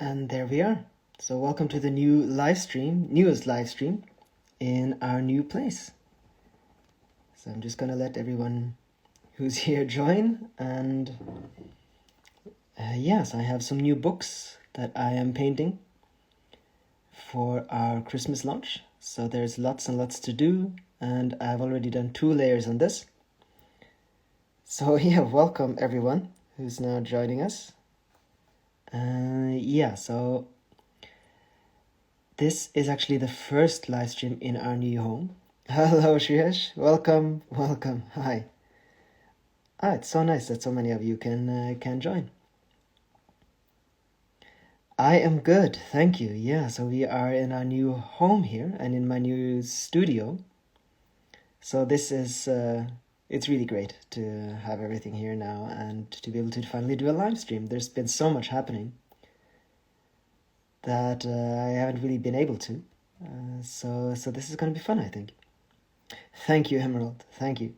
And there we are. So welcome to the newest live stream in our new place. So I'm just gonna let everyone who's here join, and yes, I have some new books that I am painting for our Christmas launch. So there's lots and lots to do, and I've already done 2 layers on this. So yeah, welcome everyone who's now joining us. So this is actually the first live stream in our new home. Hello, Shreyash. Welcome. Hi. It's so nice that so many of you can join. I am good, thank you. Yeah, so we are in our new home here and in my new studio. So this is it's really great to have everything here now and to be able to finally do a live stream. There's been so much happening that I haven't really been able to. So this is going to be fun, I think. Thank you, Emerald. Thank you.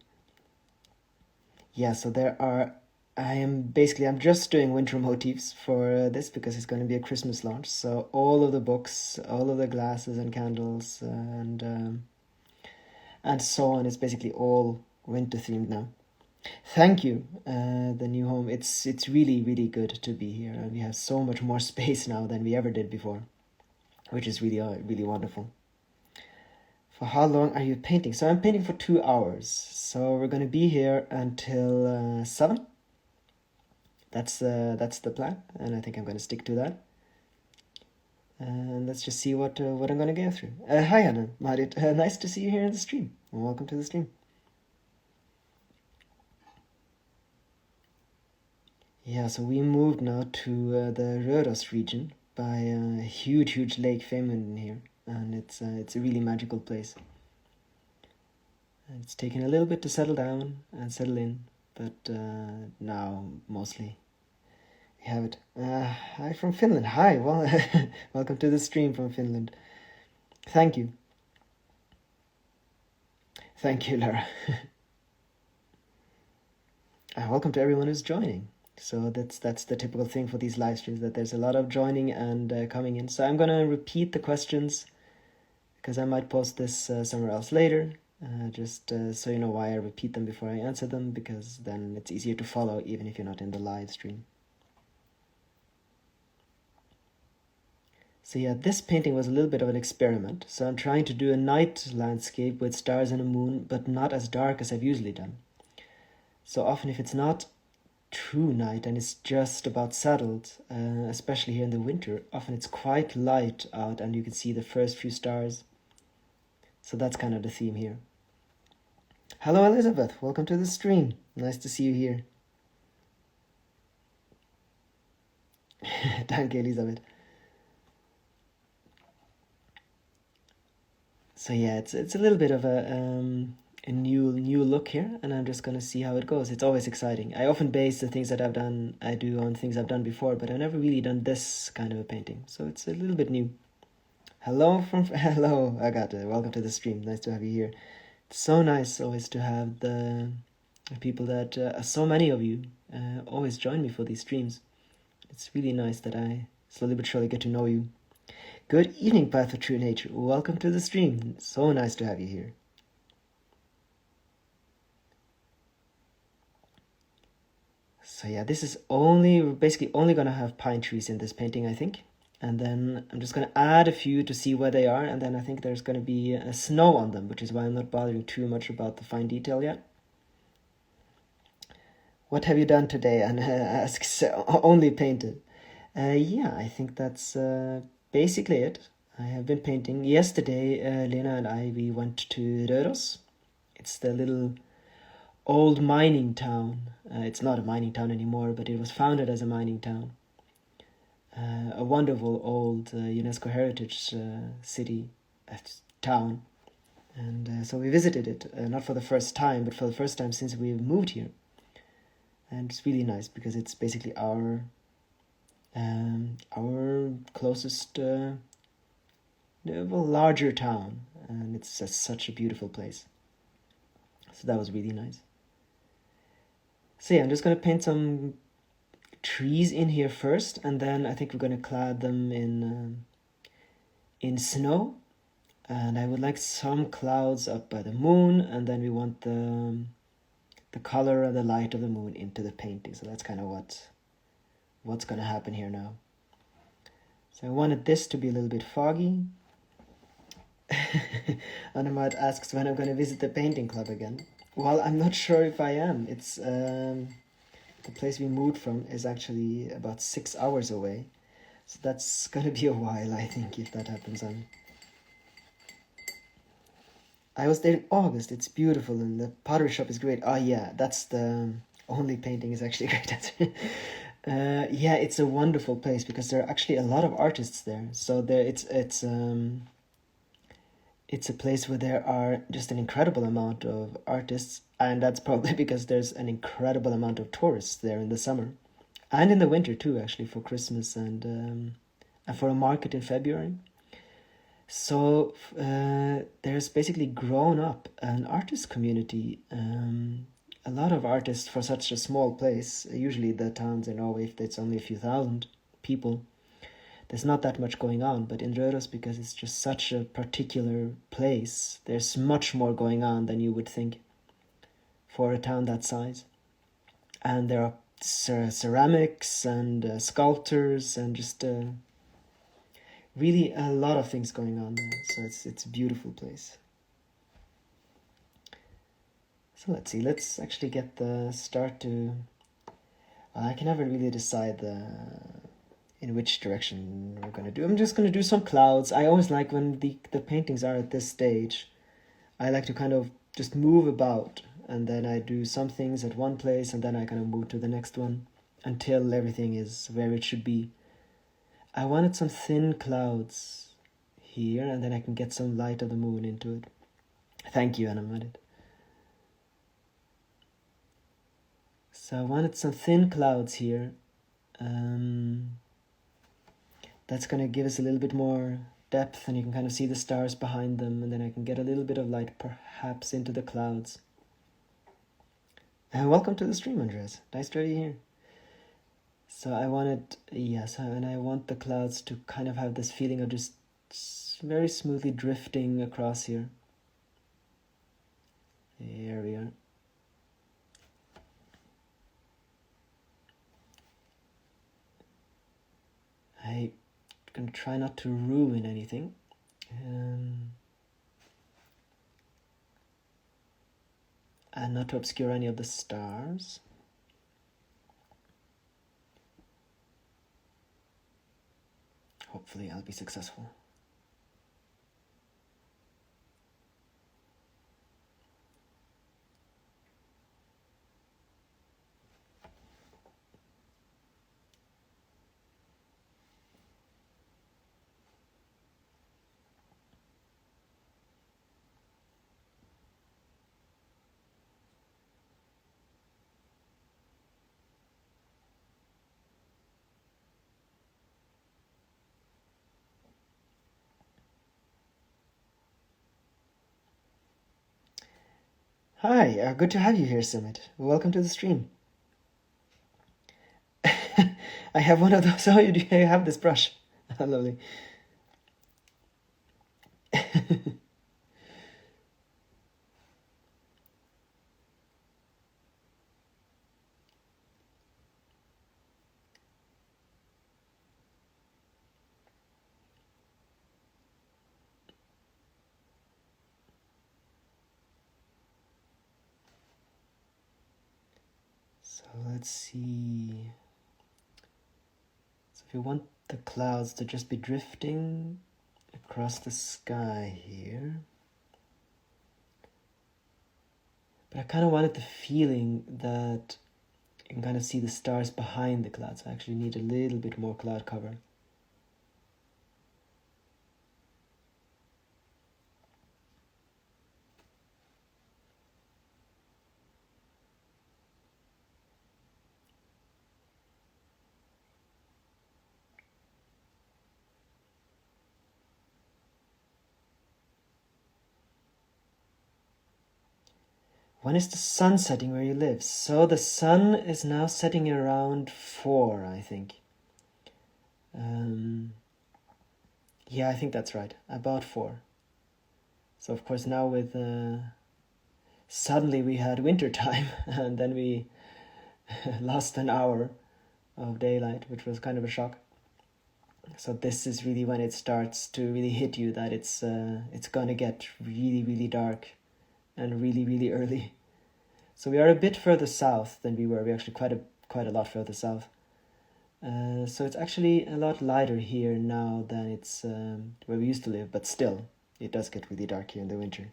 Yeah, so I'm just doing winter motifs for this because it's going to be a Christmas launch. So all of the books, all of the glasses and candles and so on is basically all winter themed now. Thank you, the new home. It's really, really good to be here. And we have so much more space now than we ever did before, which is really, really wonderful. For how long are you painting? So I'm painting for 2 hours. So we're going to be here until 7. That's the plan, and I think I'm going to stick to that. And let's just see what I'm going to go through. Hi, Anna, Marit. Nice to see you here in the stream. Welcome to the stream. Yeah, so we moved now to the Røros region by a huge lake Femund here, and it's a really magical place. And it's taken a little bit to settle down and settle in, but now mostly we have it. Hi from Finland. Hi, well, welcome to the stream from Finland. Thank you. Thank you, Lara. Welcome to everyone who's joining. So that's the typical thing for these live streams, that there's a lot of joining and coming in. So I'm going to repeat the questions because I might post this somewhere else later, just so you know why I repeat them before I answer them, because then it's easier to follow even if you're not in the live stream. So yeah, this painting was a little bit of an experiment. So I'm trying to do a night landscape with stars and a moon, but not as dark as I've usually done. So often if it's not true night and it's just about settled, especially here in the winter, often it's quite light out and you can see the first few stars. So that's kind of the theme here. Hello, Elizabeth. Welcome to the stream. Nice to see you here. Danke, Elizabeth. So yeah, it's a little bit of a new look here, and I'm just gonna see how it goes. It's always exciting. I often base the things that I do on things I've done before, but I've never really done this kind of a painting, so it's a little bit new. Hello, Agatha. Welcome to the stream. Nice to have you here. It's so nice always to have the people that so many of you always join me for these streams. It's really nice that I slowly but surely get to know you. Good evening, Path of True Nature. Welcome to the stream. So nice to have you here. So yeah, this is basically only gonna have pine trees in this painting, I think. And then I'm just gonna add a few to see where they are, and then I think there's gonna be snow on them, which is why I'm not bothering too much about the fine detail yet. What have you done today? And asks, only painted. Yeah, I think that's basically it. I have been painting. Yesterday, Lena and we went to Røros. It's the little old mining town. It's not a mining town anymore, but it was founded as a mining town. A wonderful old UNESCO heritage city, town. And so we visited it, not for the first time, but for the first time since we moved here. And it's really nice because it's basically our closest, larger town, and it's such a beautiful place. So that was really nice. So yeah, I'm just gonna paint some trees in here first, and then I think we're going to clad them in snow. And I would like some clouds up by the moon, and then we want the color and the light of the moon into the painting. So that's kind of what's going to happen here now. So I wanted this to be a little bit foggy. Anamad asks when I'm going to visit the painting club again. Well, I'm not sure if I am. It's the place we moved from is actually about 6 hours away. So that's going to be a while, I think, if that happens. I was there in August. It's beautiful, and the pottery shop is great. Oh yeah, that's the only painting is actually great. Yeah, it's a wonderful place because there are actually a lot of artists there. So it's a place where there are just an incredible amount of artists, and that's probably because there's an incredible amount of tourists there in the summer, and in the winter too, actually, for Christmas and for a market in February. So there's basically grown up an artist community. A lot of artists for such a small place. Usually the towns in Norway, if it's only a few thousand people, there's not that much going on. But in Røros, because it's just such a particular place, there's much more going on than you would think for a town that size. And there are ceramics and sculptors and just really a lot of things going on there. So it's a beautiful place. So let's see, let's actually get the start to... I can never really decide in which direction we're going to do. I'm just going to do some clouds. I always like when the paintings are at this stage. I like to kind of just move about, and then I do some things at one place, and then I kind of move to the next one until everything is where it should be. I wanted some thin clouds here, and then I can get some light of the moon into it. Thank you, Anna. So I wanted some thin clouds here. That's going to give us a little bit more depth, and you can kind of see the stars behind them, and then I can get a little bit of light perhaps into the clouds. And welcome to the stream, Andres. Nice to have you here. So I wanted, yes, and I want the clouds to kind of have this feeling of just very smoothly drifting across here. There we are. I'm going to try not to ruin anything. And not to obscure any of the stars. Hopefully I'll be successful. Hi, good to have you here, Summit. Welcome to the stream. I have one of those. Oh, you have this brush. Lovely. So let's see. So if you want the clouds to just be drifting across the sky here. But I kind of wanted the feeling that you can kind of see the stars behind the clouds. I actually need a little bit more cloud cover. When is the sun setting where you live? So the sun is now setting around 4, I think. Yeah, I think that's right. About 4. So of course now with suddenly we had winter time and then we lost an hour of daylight, which was kind of a shock. So this is really when it starts to really hit you that it's gonna get really, really dark and really, really early. So we are a bit further south than we were. We're actually quite a lot further south. So it's actually a lot lighter here now than it's where we used to live, but still, it does get really dark here in the winter.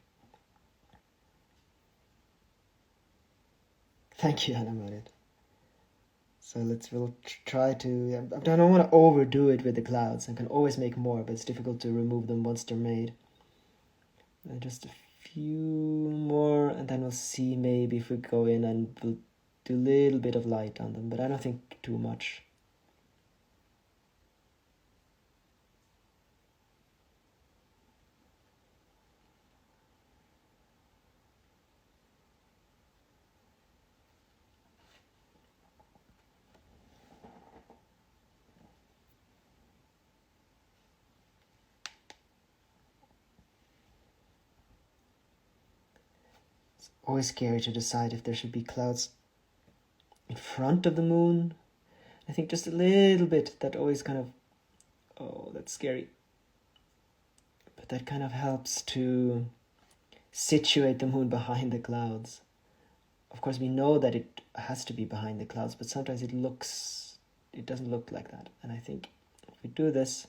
Thank you, Anna Marit. So we'll try to. I don't want to overdo it with the clouds. I can always make more, but it's difficult to remove them once they're made. Just a few more, and then we'll see maybe if we go in and we'll do a little bit of light on them, but I don't think too much. Always scary to decide if there should be clouds in front of the moon. I think just a little bit, that always kind of, oh, that's scary. But that kind of helps to situate the moon behind the clouds. Of course, we know that it has to be behind the clouds, but sometimes it doesn't look like that. And I think if we do this,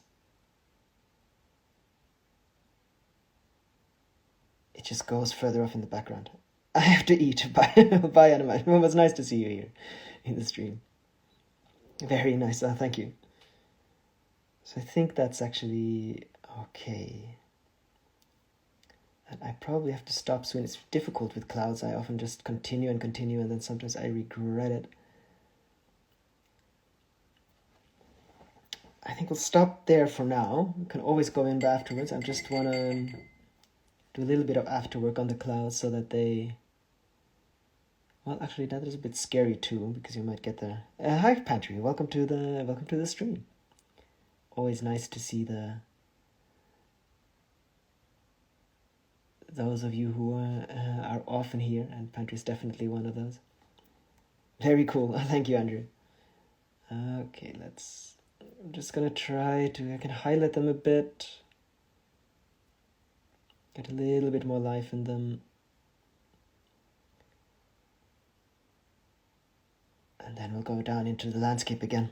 it just goes further off in the background. I have to eat. Bye, Anima. It was nice to see you here in the stream. Very nice. Thank you. So I think that's actually okay. And I probably have to stop soon. It's difficult with clouds. I often just continue, and then sometimes I regret it. I think we'll stop there for now. We can always go in afterwards. I just want to do a little bit of afterwork on the clouds so that they... Well, actually, that is a bit scary too, because you might get the... hi, Pantry. Welcome to the stream. Always nice to see those of you who are often here, and Pantry is definitely one of those. Very cool. Thank you, Andrew. Okay, I'm just gonna try to... I can highlight them a bit. Get a little bit more life in them. And then we'll go down into the landscape again.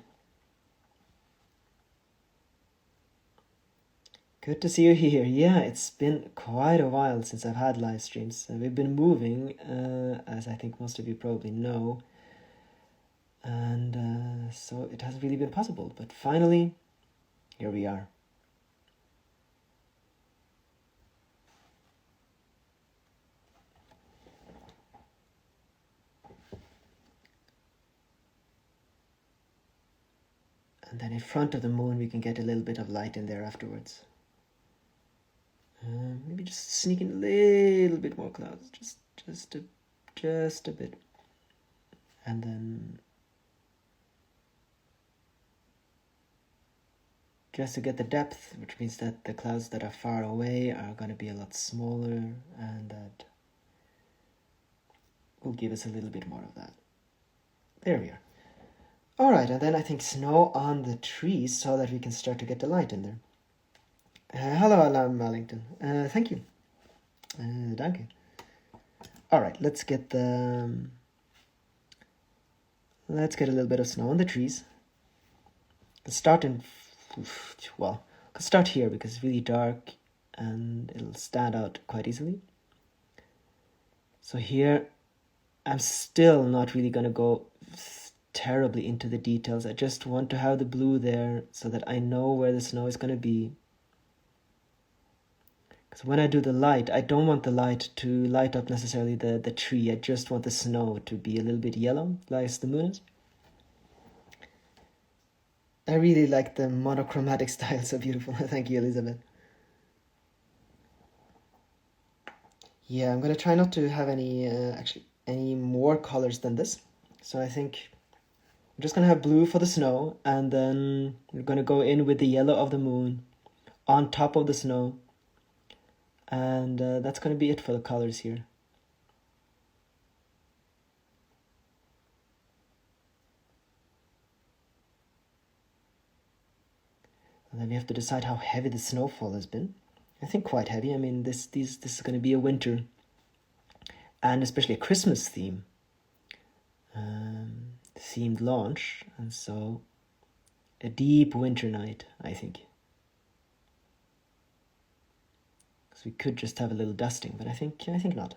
Good to see you here. Yeah, it's been quite a while since I've had live streams. We've been moving, as I think most of you probably know. And so it hasn't really been possible. But finally, here we are. And then in front of the moon, we can get a little bit of light in there afterwards. Maybe just sneak in a little bit more clouds, just a bit. And then just to get the depth, which means that the clouds that are far away are going to be a lot smaller, and that will give us a little bit more of that. There we are. All right, and then I think snow on the trees so that we can start to get the light in there. Hello, Alan Wellington. Thank you. Danke. All right, let's get a little bit of snow on the trees. Let's start here because it's really dark and it'll stand out quite easily. So here, I'm still not really going to go terribly into the details. I just want to have the blue there so that I know where the snow is going to be. Because when I do the light, I don't want the light to light up necessarily the tree. I just want the snow to be a little bit yellow, like the moon is. I really like the monochromatic style, so beautiful. Thank you, Elizabeth. Yeah, I'm gonna try not to have any actually any more colors than this. So I think we're just gonna have blue for the snow, and then we're gonna go in with the yellow of the moon on top of the snow, and that's gonna be it for the colors here. And then we have to decide how heavy the snowfall has been. I think quite heavy. I mean, this is going to be a winter, and especially a Christmas themed launch, and so a deep winter night, I think. So we could just have a little dusting, but I think not.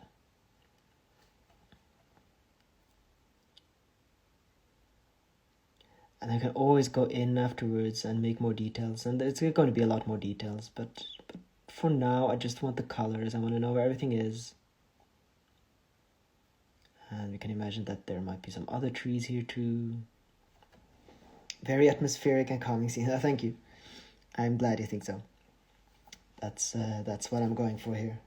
And I can always go in afterwards and make more details, and it's going to be a lot more details, but for now I just want the colors. I want to know where everything is. And we can imagine that there might be some other trees here too. Very atmospheric and calming scene. Thank you. I'm glad you think so. That's what I'm going for here.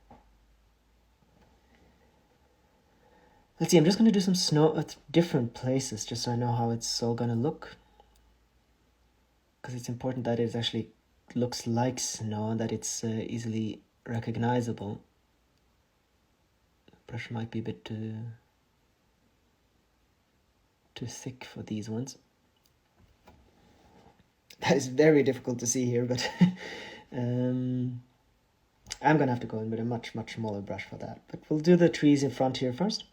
Let's see, I'm just going to do some snow at different places just so I know how it's all going to look. Because it's important that it actually looks like snow and that it's easily recognizable. The brush might be a bit too thick for these ones. That is very difficult to see here, but I'm gonna have to go in with a much smaller brush for that. But we'll do the trees in front here first.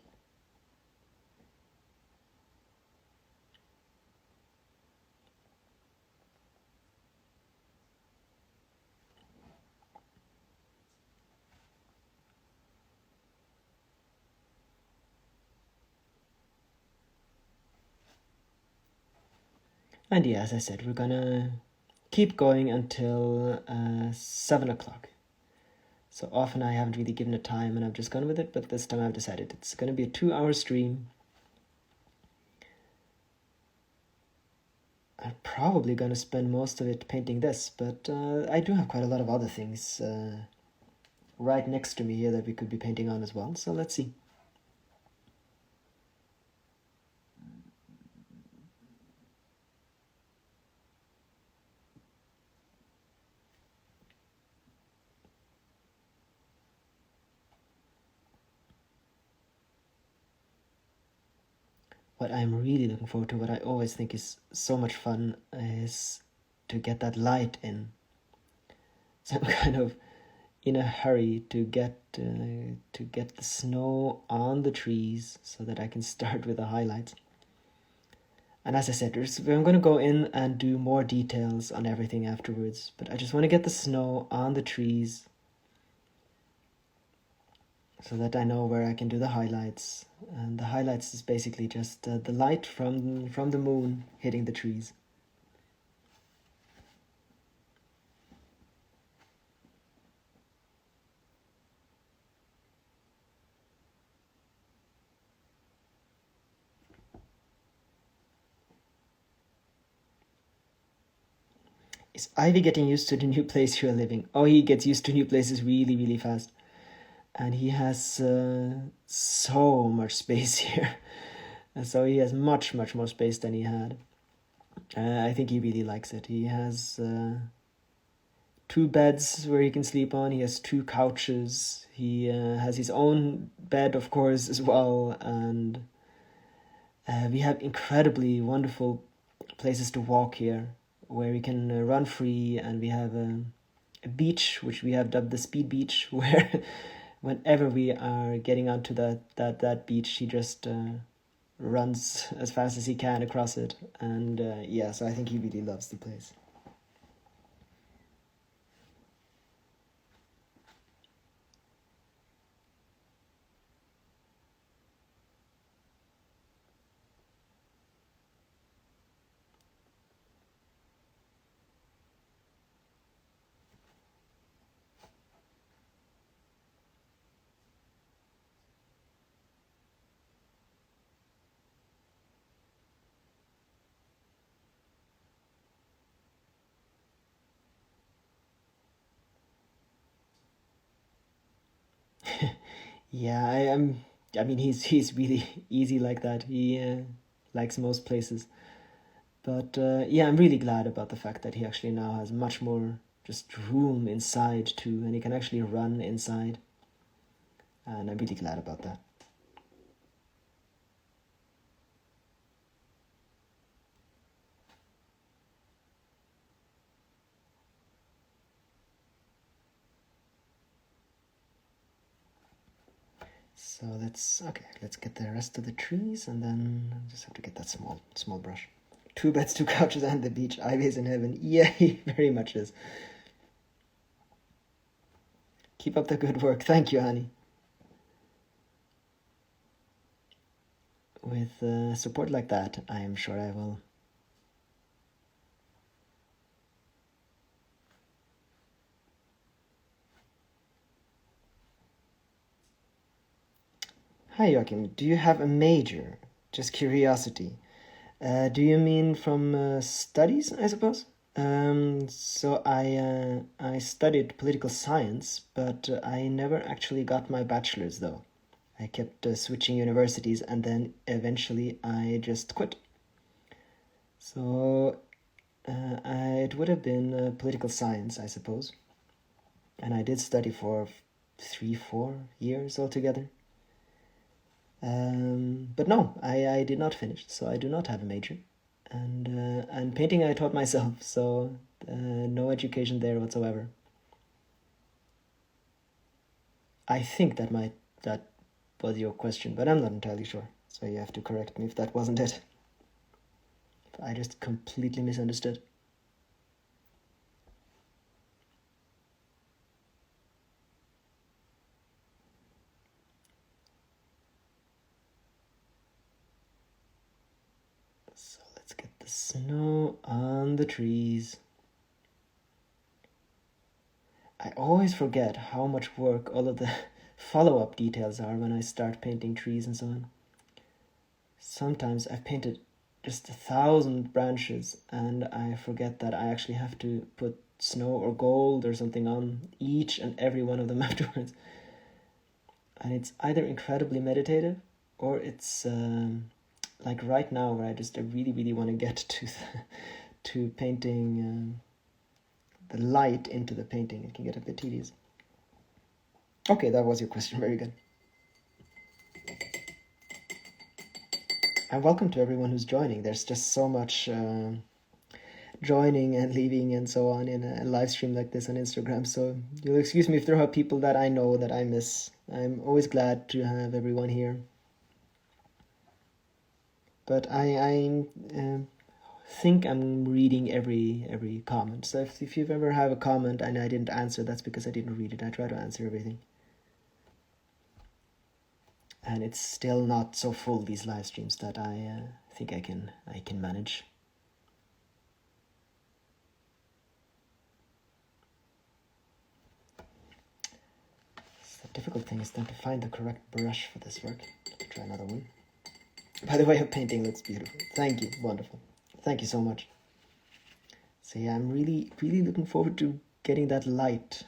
And yeah, as I said, we're gonna keep going until 7 o'clock. So often I haven't really given a time and I've just gone with it, but this time I've decided it's gonna be a 2-hour stream. I'm probably gonna spend most of it painting this, but I do have quite a lot of other things right next to me here that we could be painting on as well, so let's see. What I'm really looking forward to, what I always think is so much fun, is to get that light in. So I'm kind of in a hurry to get the snow on the trees so that I can start with the highlights. And as I said, I'm going to go in and do more details on everything afterwards, but I just want to get the snow on the trees so that I know where I can do the highlights. And the highlights is basically just the light from the moon hitting the trees. Is Ivy getting used to the new place you're living? Oh, he gets used to new places really fast. And he has so much space here. And so he has much more space than he had. I think he really likes it. He has 2 beds where he can sleep on. He has 2 couches. He has his own bed, of course, as well. And we have incredibly wonderful places to walk here where we can run free. And we have a beach, which we have dubbed the Speed Beach, where whenever we are getting onto that beach, he just runs as fast as he can across it. And yeah, so I think he really loves the place. Yeah, I mean, he's really easy like that. He likes most places. But yeah, I'm really glad about the fact that he actually now has much more just room inside too, and he can actually run inside. And I'm really glad about that. So let's get the rest of the trees, and then I just have to get that small brush. 2 beds, 2 couches, and the beach. Ivy's in heaven. Yeah, he very much is. Keep up the good work. Thank you, Annie. With support like that, I am sure I will. Hi, Joachim. Do you have a major? Just curiosity. Do you mean from studies, I suppose? So I studied political science, but I never actually got my bachelor's though. I kept switching universities, and then eventually I just quit. So it would have been political science, I suppose. And I did study for 3-4 years altogether. But no, I did not finish, so I do not have a major. And painting I taught myself, so no education there whatsoever. I think that was your question, but I'm not entirely sure. So you have to correct me if that wasn't it. I just completely misunderstood. So let's get the snow on the trees. I always forget how much work all of the follow-up details are when I start painting trees and so on. Sometimes I've painted just 1,000 branches and I forget that I actually have to put snow or gold or something on each and every one of them afterwards. And it's either incredibly meditative or it's like right now where I really want to get to painting the light into the painting. It can get a bit tedious. Okay, that was your question. Very good. And welcome to everyone who's joining. There's just so much joining and leaving and so on in a live stream like this on Instagram. So you'll excuse me if there are people that I know that I miss. I'm always glad to have everyone here. But I think I'm reading every comment. So if you ever have a comment and I didn't answer, that's because I didn't read it. I try to answer everything. And it's still not so full, these live streams, that I think I can manage. So the difficult thing is then to find the correct brush for this work. Let me try another one. By the way, your painting looks beautiful. Thank you. Wonderful. Thank you so much. So yeah, I'm really looking forward to getting that light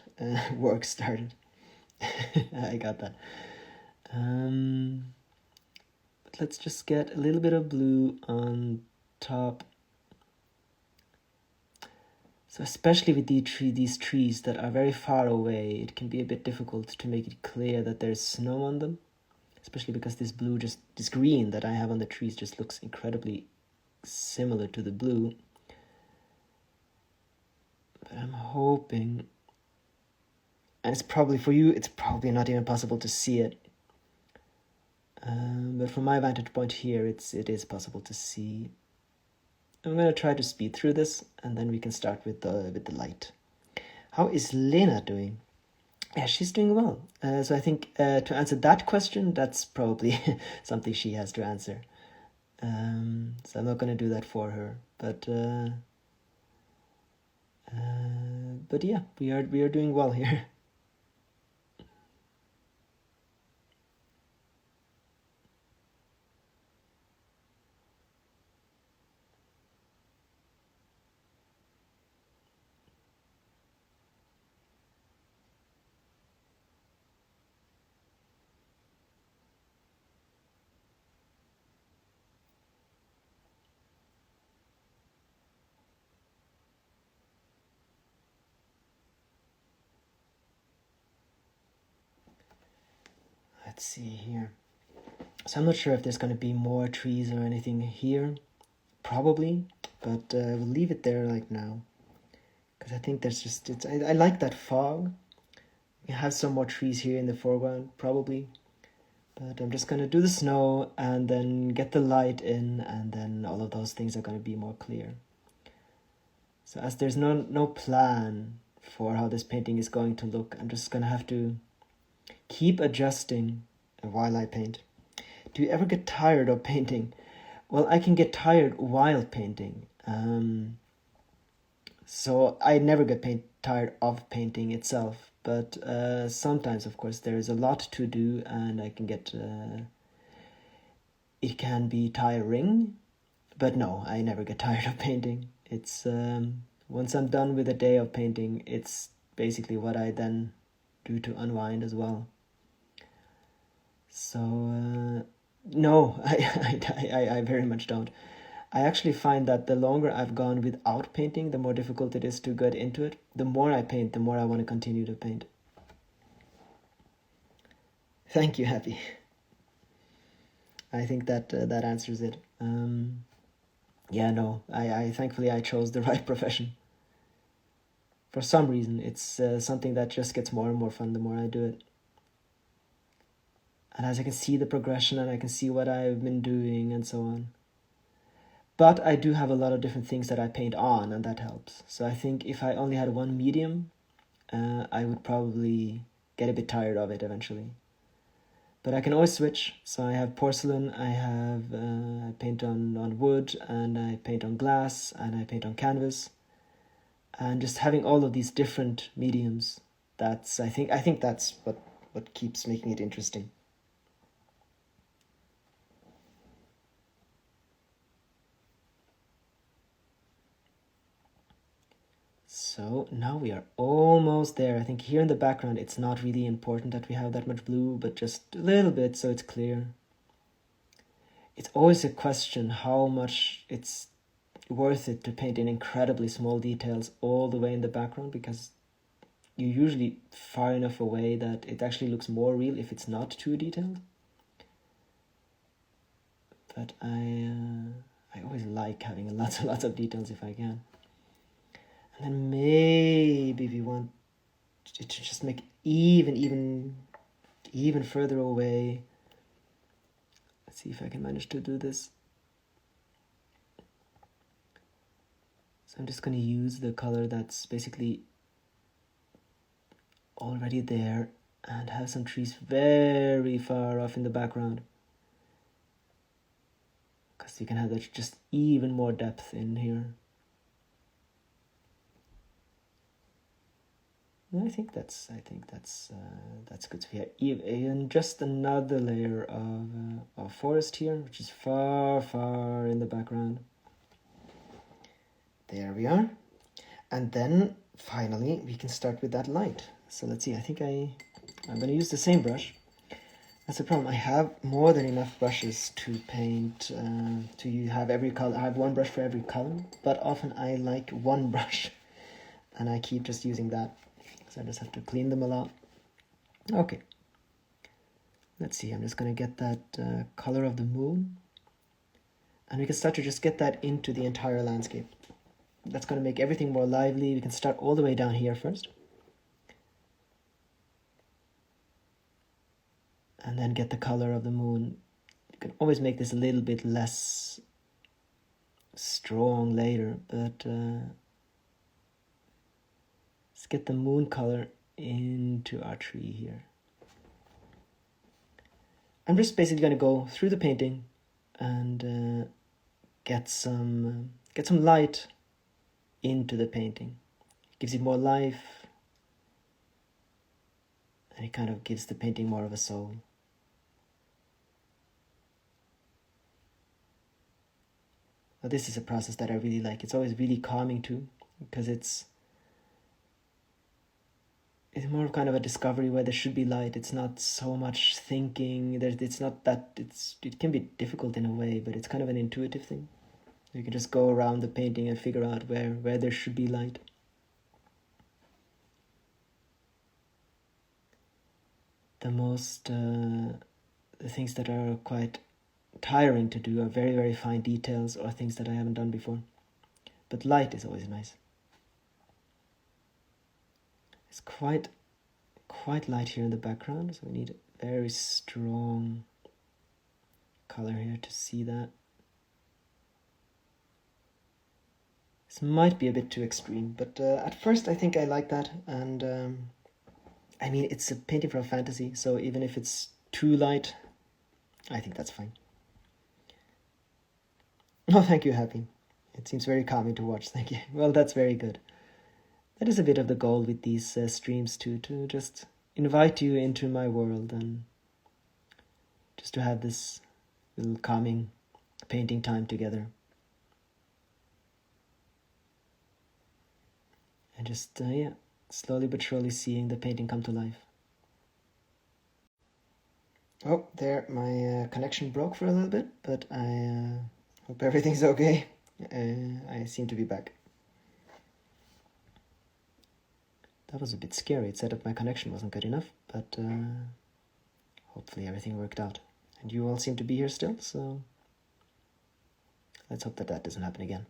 work started. I got that. But let's just get a little bit of blue on top. So especially with these trees that are very far away, it can be a bit difficult to make it clear that there's snow on them. Especially because this green that I have on the trees just looks incredibly similar to the blue. But I'm hoping, and it's probably for you, it's probably not even possible to see it. But from my vantage point here, it is possible to see. I'm going to try to speed through this, and then we can start with the light. How is Lena doing? Yeah, she's doing well. So I think to answer that question, that's probably something she has to answer. So I'm not going to do that for her. But yeah, we are doing well here. let's see here. So I'm not sure if there's going to be more trees or anything here. Probably, but we'll leave it there like now. Because I think there's just, I like that fog. We have some more trees here in the foreground, probably. But I'm just going to do the snow and then get the light in, and then all of those things are going to be more clear. So as there's no plan for how this painting is going to look, I'm just going to have to keep adjusting while I paint. Do you ever get tired of painting? Well, I can get tired while painting. So I never get tired of painting itself. But sometimes, of course, there is a lot to do, and I can get... it can be tiring. But no, I never get tired of painting. It's... once I'm done with a day of painting, it's basically what I then do to unwind as well. So... no, I very much don't. I actually find that the longer I've gone without painting, the more difficult it is to get into it. The more I paint, the more I want to continue to paint. Thank you, Happy. I think that that answers it. Yeah, no, I thankfully I chose the right profession. For some reason, it's something that just gets more and more fun the more I do it. And as I can see the progression, and I can see what I've been doing and so on. But I do have a lot of different things that I paint on, and that helps. So I think if I only had one medium, I would probably get a bit tired of it eventually. But I can always switch. So I have porcelain, I paint on wood, and I paint on glass, and I paint on canvas. And just having all of these different mediums, I think that's what keeps making it interesting. So now we are almost there. I think here in the background, it's not really important that we have that much blue, but just a little bit so it's clear. It's always a question how much it's worth it to paint in incredibly small details all the way in the background, because you're usually far enough away that it actually looks more real if it's not too detailed. But I always like having lots and lots of details if I can. And then maybe we want it to just make even further away. Let's see if I can manage to do this. So I'm just going to use the color that's basically already there and have some trees very far off in the background. Because you can have that just even more depth in here. I think that's good. So yeah, even just another layer of forest here, which is far in the background. There we are. And then finally we can start with that light. So let's see, I think I'm going to use the same brush. That's the problem. I have more than enough brushes to paint, to have every color. I have one brush for every color, but often I like one brush and I keep just using that. So I just have to clean them a lot. Okay. Let's see, I'm just going to get that color of the moon. And we can start to just get that into the entire landscape. That's going to make everything more lively. We can start all the way down here first. And then get the color of the moon. You can always make this a little bit less strong later, but let's get the moon color into our tree here. I'm just basically going to go through the painting and get some light into the painting. It gives it more life, and it kind of gives the painting more of a soul. Now, this is a process that I really like. It's always really calming too, because it's more of kind of a discovery where there should be light. It's not so much thinking. It can be difficult in a way, but it's kind of an intuitive thing. You can just go around the painting and figure out where there should be light. the things that are quite tiring to do are very, very fine details or things that I haven't done before. But light is always nice. It's quite light here in the background, so we need a very strong color here to see that. This might be a bit too extreme, but at first I think I like that, and I mean, it's a painting from fantasy, so even if it's too light, I think that's fine. Oh, thank you, Happy. It seems very calming to watch, thank you. Well, that's very good. That is a bit of the goal with these streams too, to just invite you into my world and just to have this little calming painting time together. And just, slowly but surely seeing the painting come to life. Oh, there, my connection broke for a little bit, but I hope everything's okay. I seem to be back. That was a bit scary. It said that my connection wasn't good enough, but hopefully everything worked out. And you all seem to be here still, so let's hope that doesn't happen again.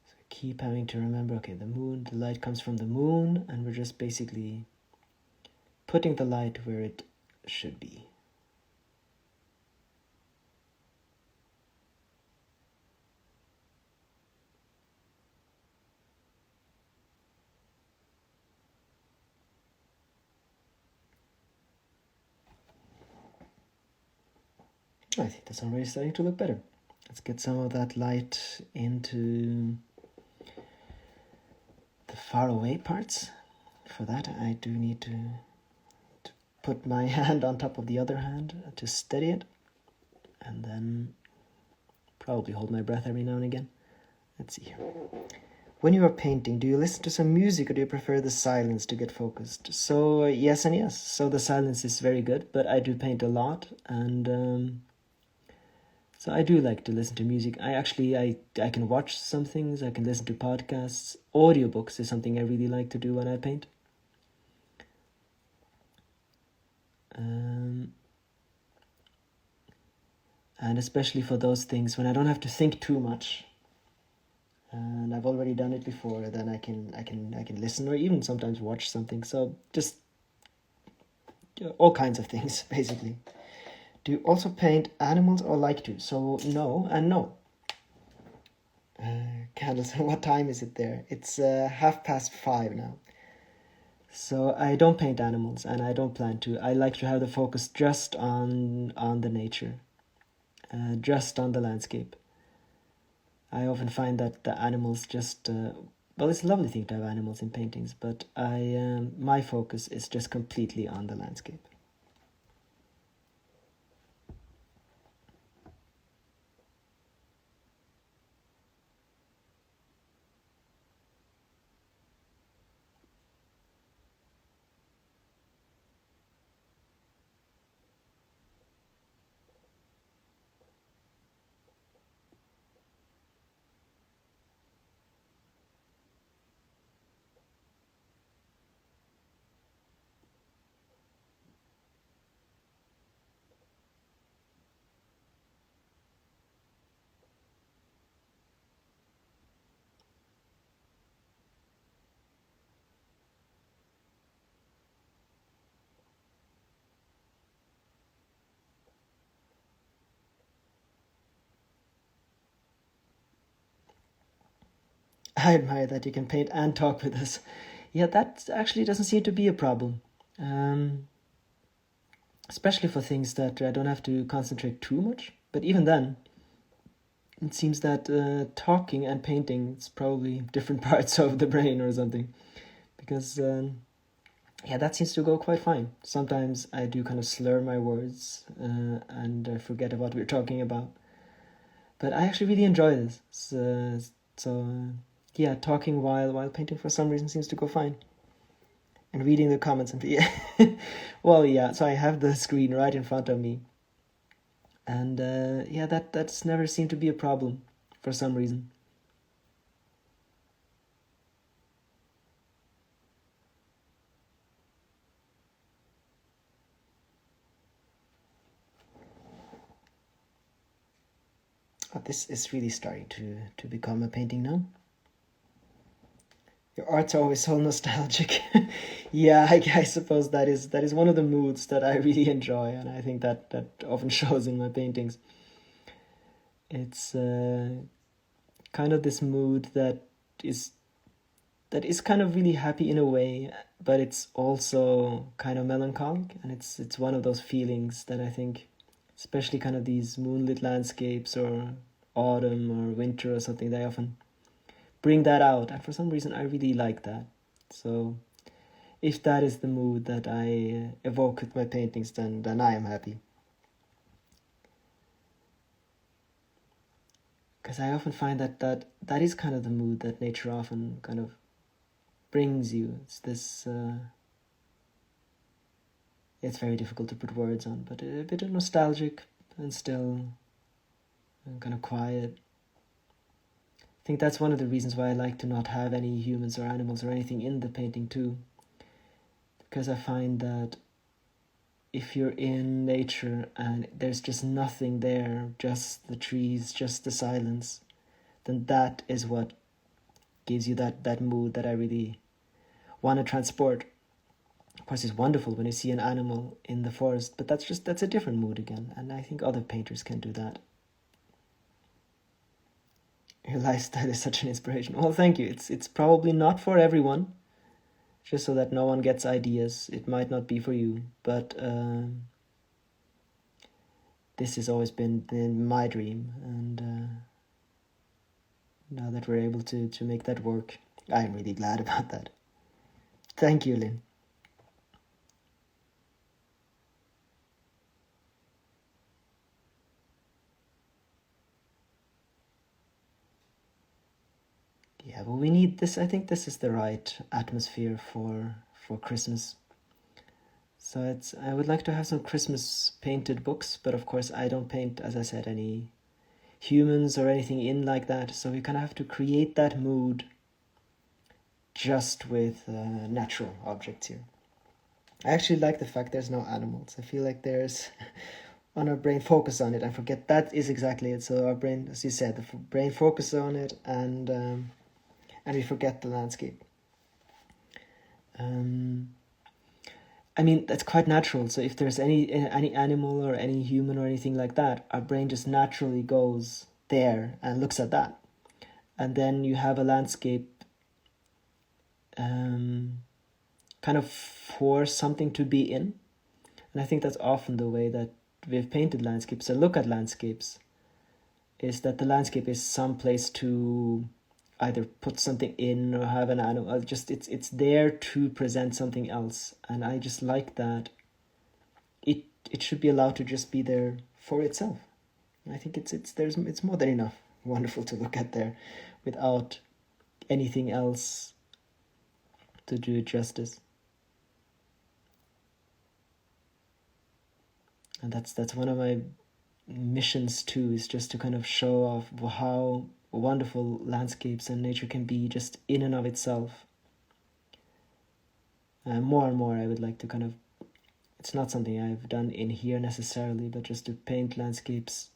So keep having to remember, okay, the moon, the light comes from the moon, and we're just basically putting the light where it should be. I think that's already starting to look better. Let's get some of that light into the far away parts. For that, I do need to put my hand on top of the other hand to steady it, and then probably hold my breath every now and again. Let's see here. When you are painting, do you listen to some music or do you prefer the silence to get focused? So yes and yes. So the silence is very good, but I do paint a lot, and so I do like to listen to music. I can watch some things, I can listen to podcasts. Audiobooks is something I really like to do when I paint. And especially for those things when I don't have to think too much, and I've already done it before, then I can listen or even sometimes watch something. So just all kinds of things, basically. Do you also paint animals or like to? So no and no. Candles, what time is it there? It's 5:30 now. So I don't paint animals, and I don't plan to. I like to have the focus just on the nature, just on the landscape. I often find that the animals just, well, it's a lovely thing to have animals in paintings, but my focus is just completely on the landscape. I admire that you can paint and talk with us. Yeah, that actually doesn't seem to be a problem. Especially for things that I don't have to concentrate too much. But even then, it seems that talking and painting is probably different parts of the brain or something. Because, that seems to go quite fine. Sometimes I do kind of slur my words and I forget what we're talking about. But I actually really enjoy this. So talking while painting for some reason seems to go fine. and reading the comments. And yeah. Well, yeah, so I have the screen right in front of me. And yeah, that's never seemed to be a problem for some reason. Oh, this is really starting to become a painting now. Your art's always so nostalgic. Yeah, I suppose that is one of the moods that I really enjoy, and I think that often shows in my paintings. It's kind of this mood is that is kind of really happy in a way, but it's also kind of melancholic, and it's one of those feelings that I think, especially kind of these moonlit landscapes or autumn or winter or something, they often bring that out, and for some reason I really like that. So if that is the mood that I evoke with my paintings, then I am happy. Because I often find that is kind of the mood that nature often kind of brings you. It's this it's very difficult to put words on, but a bit of nostalgic and still and kind of quiet. I think that's one of the reasons why I like to not have any humans or animals or anything in the painting too. Because I find that if you're in nature and there's just nothing there, just the trees, just the silence, then that is what gives you that mood that I really want to transport. Of course, it's wonderful when you see an animal in the forest, but that's a different mood again, and I think other painters can do that. Your lifestyle is such an inspiration. Well, thank you. It's probably not for everyone. Just so that no one gets ideas, it might not be for you, but this has always been my dream, and now that we're able to make that work, I'm really glad about that. Thank you, Lynn. Yeah, well, we need this. I think this is the right atmosphere for Christmas. So I would like to have some Christmas painted books, but of course I don't paint, as I said, any humans or anything in like that. So we kind of have to create that mood just with natural objects here. I actually like the fact there's no animals. I feel like there's on our brain focus on it. I forget that is exactly it. So our brain, as you said, the brain focus on it, and we forget the landscape. I mean, that's quite natural. So if there's any animal or any human or anything like that, our brain just naturally goes there and looks at that. And then you have a landscape kind of for something to be in. And I think that's often the way that we've painted landscapes or look at landscapes, is that the landscape is some place to either put something in or have an animal. Just it's there to present something else, and I just like that. It should be allowed to just be there for itself. I think it's more than enough wonderful to look at there, without anything else to do it justice. And that's one of my missions too, is just to kind of show off how wonderful landscapes and nature can be just in and of itself. More and more I would like to kind of, it's not something I've done in here necessarily, but just to paint landscapes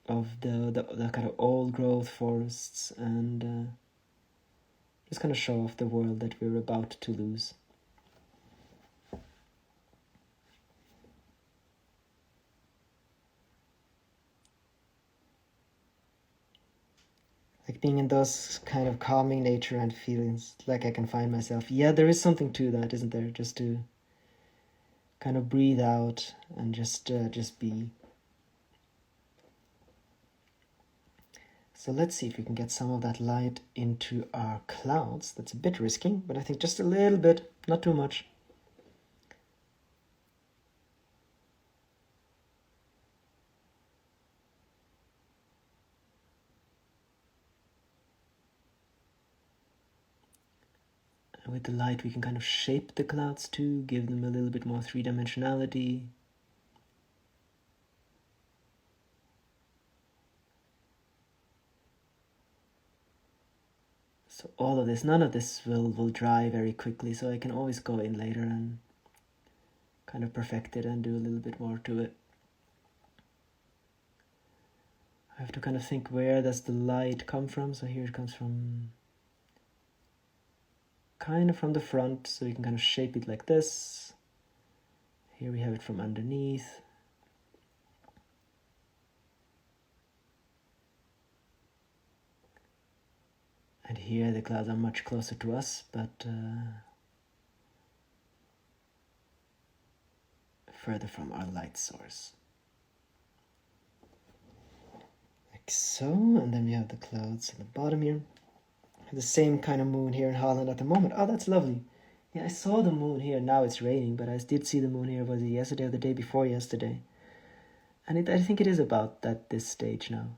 of the kind of old growth forests, and just kind of show off the world that we're about to lose. Like being in those kind of calming nature and feelings, like I can find myself. Yeah, there is something to that, isn't there? Just to kind of breathe out and just be. So let's see if we can get some of that light into our clouds. That's a bit risky, but I think just a little bit, not too much. And with the light we can kind of shape the clouds too, give them a little bit more three-dimensionality. So all of this, none of this will dry very quickly, so I can always go in later and kind of perfect it and do a little bit more to it. I have to kind of think, where does the light come from? So here it comes from kind of from the front, so we can kind of shape it like this. Here we have it from underneath. And here the clouds are much closer to us, but further from our light source. Like so, and then we have the clouds at the bottom here. The same kind of moon here in Holland at the moment. Oh, that's lovely. Yeah, I saw the moon here. Now it's raining, but I did see the moon here. Was it yesterday or the day before yesterday? And I think it is about this stage now.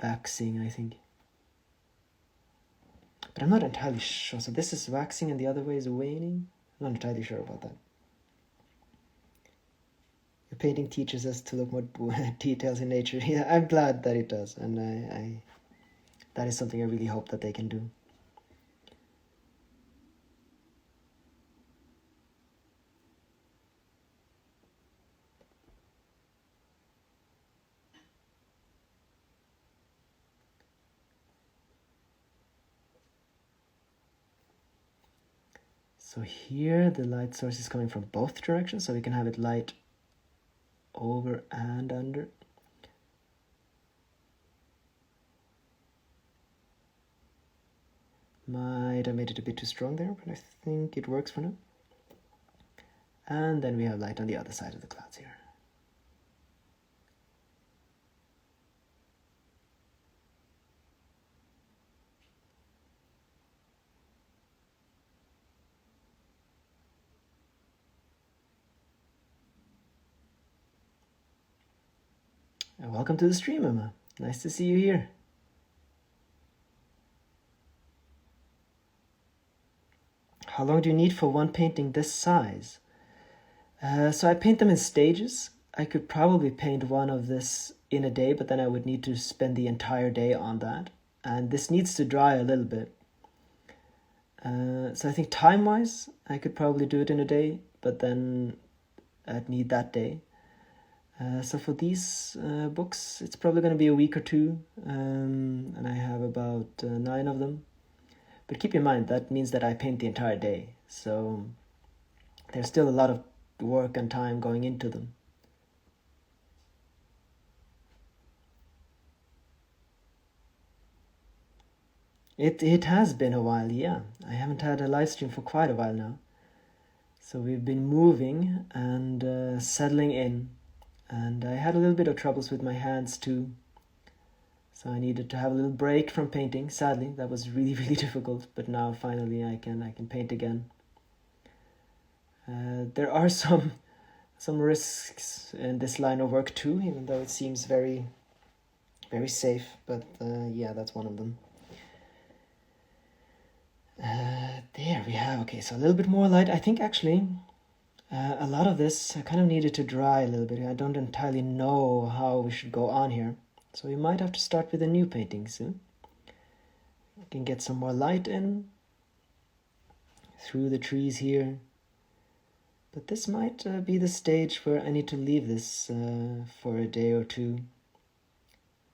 Waxing, I think. But I'm not entirely sure. So this is waxing and the other way is waning? I'm not entirely sure about that. The painting teaches us to look more details in nature. Yeah, I'm glad that it does, and I that is something I really hope that they can do. So here the light source is coming from both directions, so we can have it light over and under. Might have made it a bit too strong there, but I think it works for now. And then we have light on the other side of the clouds here. And welcome to the stream, Emma. Nice to see you here. How long do you need for one painting this size? So I paint them in stages. I could probably paint one of this in a day, but then I would need to spend the entire day on that. And this needs to dry a little bit. So I think time-wise, I could probably do it in a day, but then I'd need that day. So for these books, it's probably going to be a week or two, and I have about 9 of them. But keep in mind, that means that I paint the entire day, so there's still a lot of work and time going into them. It has been a while, yeah. I haven't had a live stream for quite a while now. So we've been moving and settling in. And I had a little bit of troubles with my hands too. So I needed to have a little break from painting. Sadly, that was really, really difficult. But now finally I can paint again. There are some risks in this line of work too, even though it seems very, very safe. But yeah, that's one of them. There we have, okay, so a little bit more light. I think actually a lot of this I kind of needed to dry a little bit. I don't entirely know how we should go on here. So we might have to start with a new painting soon. We can get some more light in through the trees here. But this might be the stage where I need to leave this for a day or two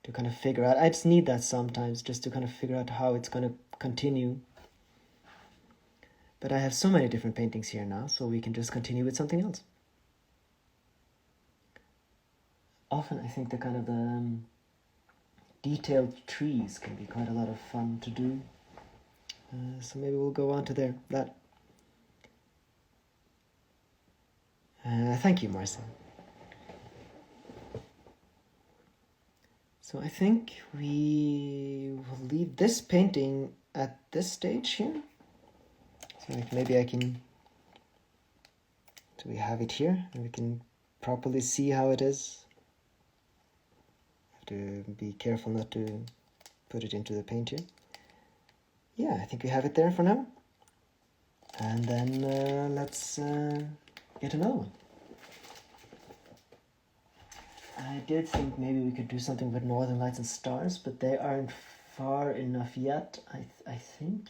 to kind of figure out. I just need that sometimes just to kind of figure out how it's going to continue. But I have so many different paintings here now, so we can just continue with something else. Often I think the kind of the detailed trees can be quite a lot of fun to do. So maybe we'll go on to that. Thank you, Marcel. So I think we will leave this painting at this stage here. So maybe I can, so we have it here and we can properly see how it is. Have to be careful not to put it into the paint here. Yeah, I think we have it there for now. And then let's get another one. I did think maybe we could do something with Northern Lights and stars, but they aren't far enough yet, I think.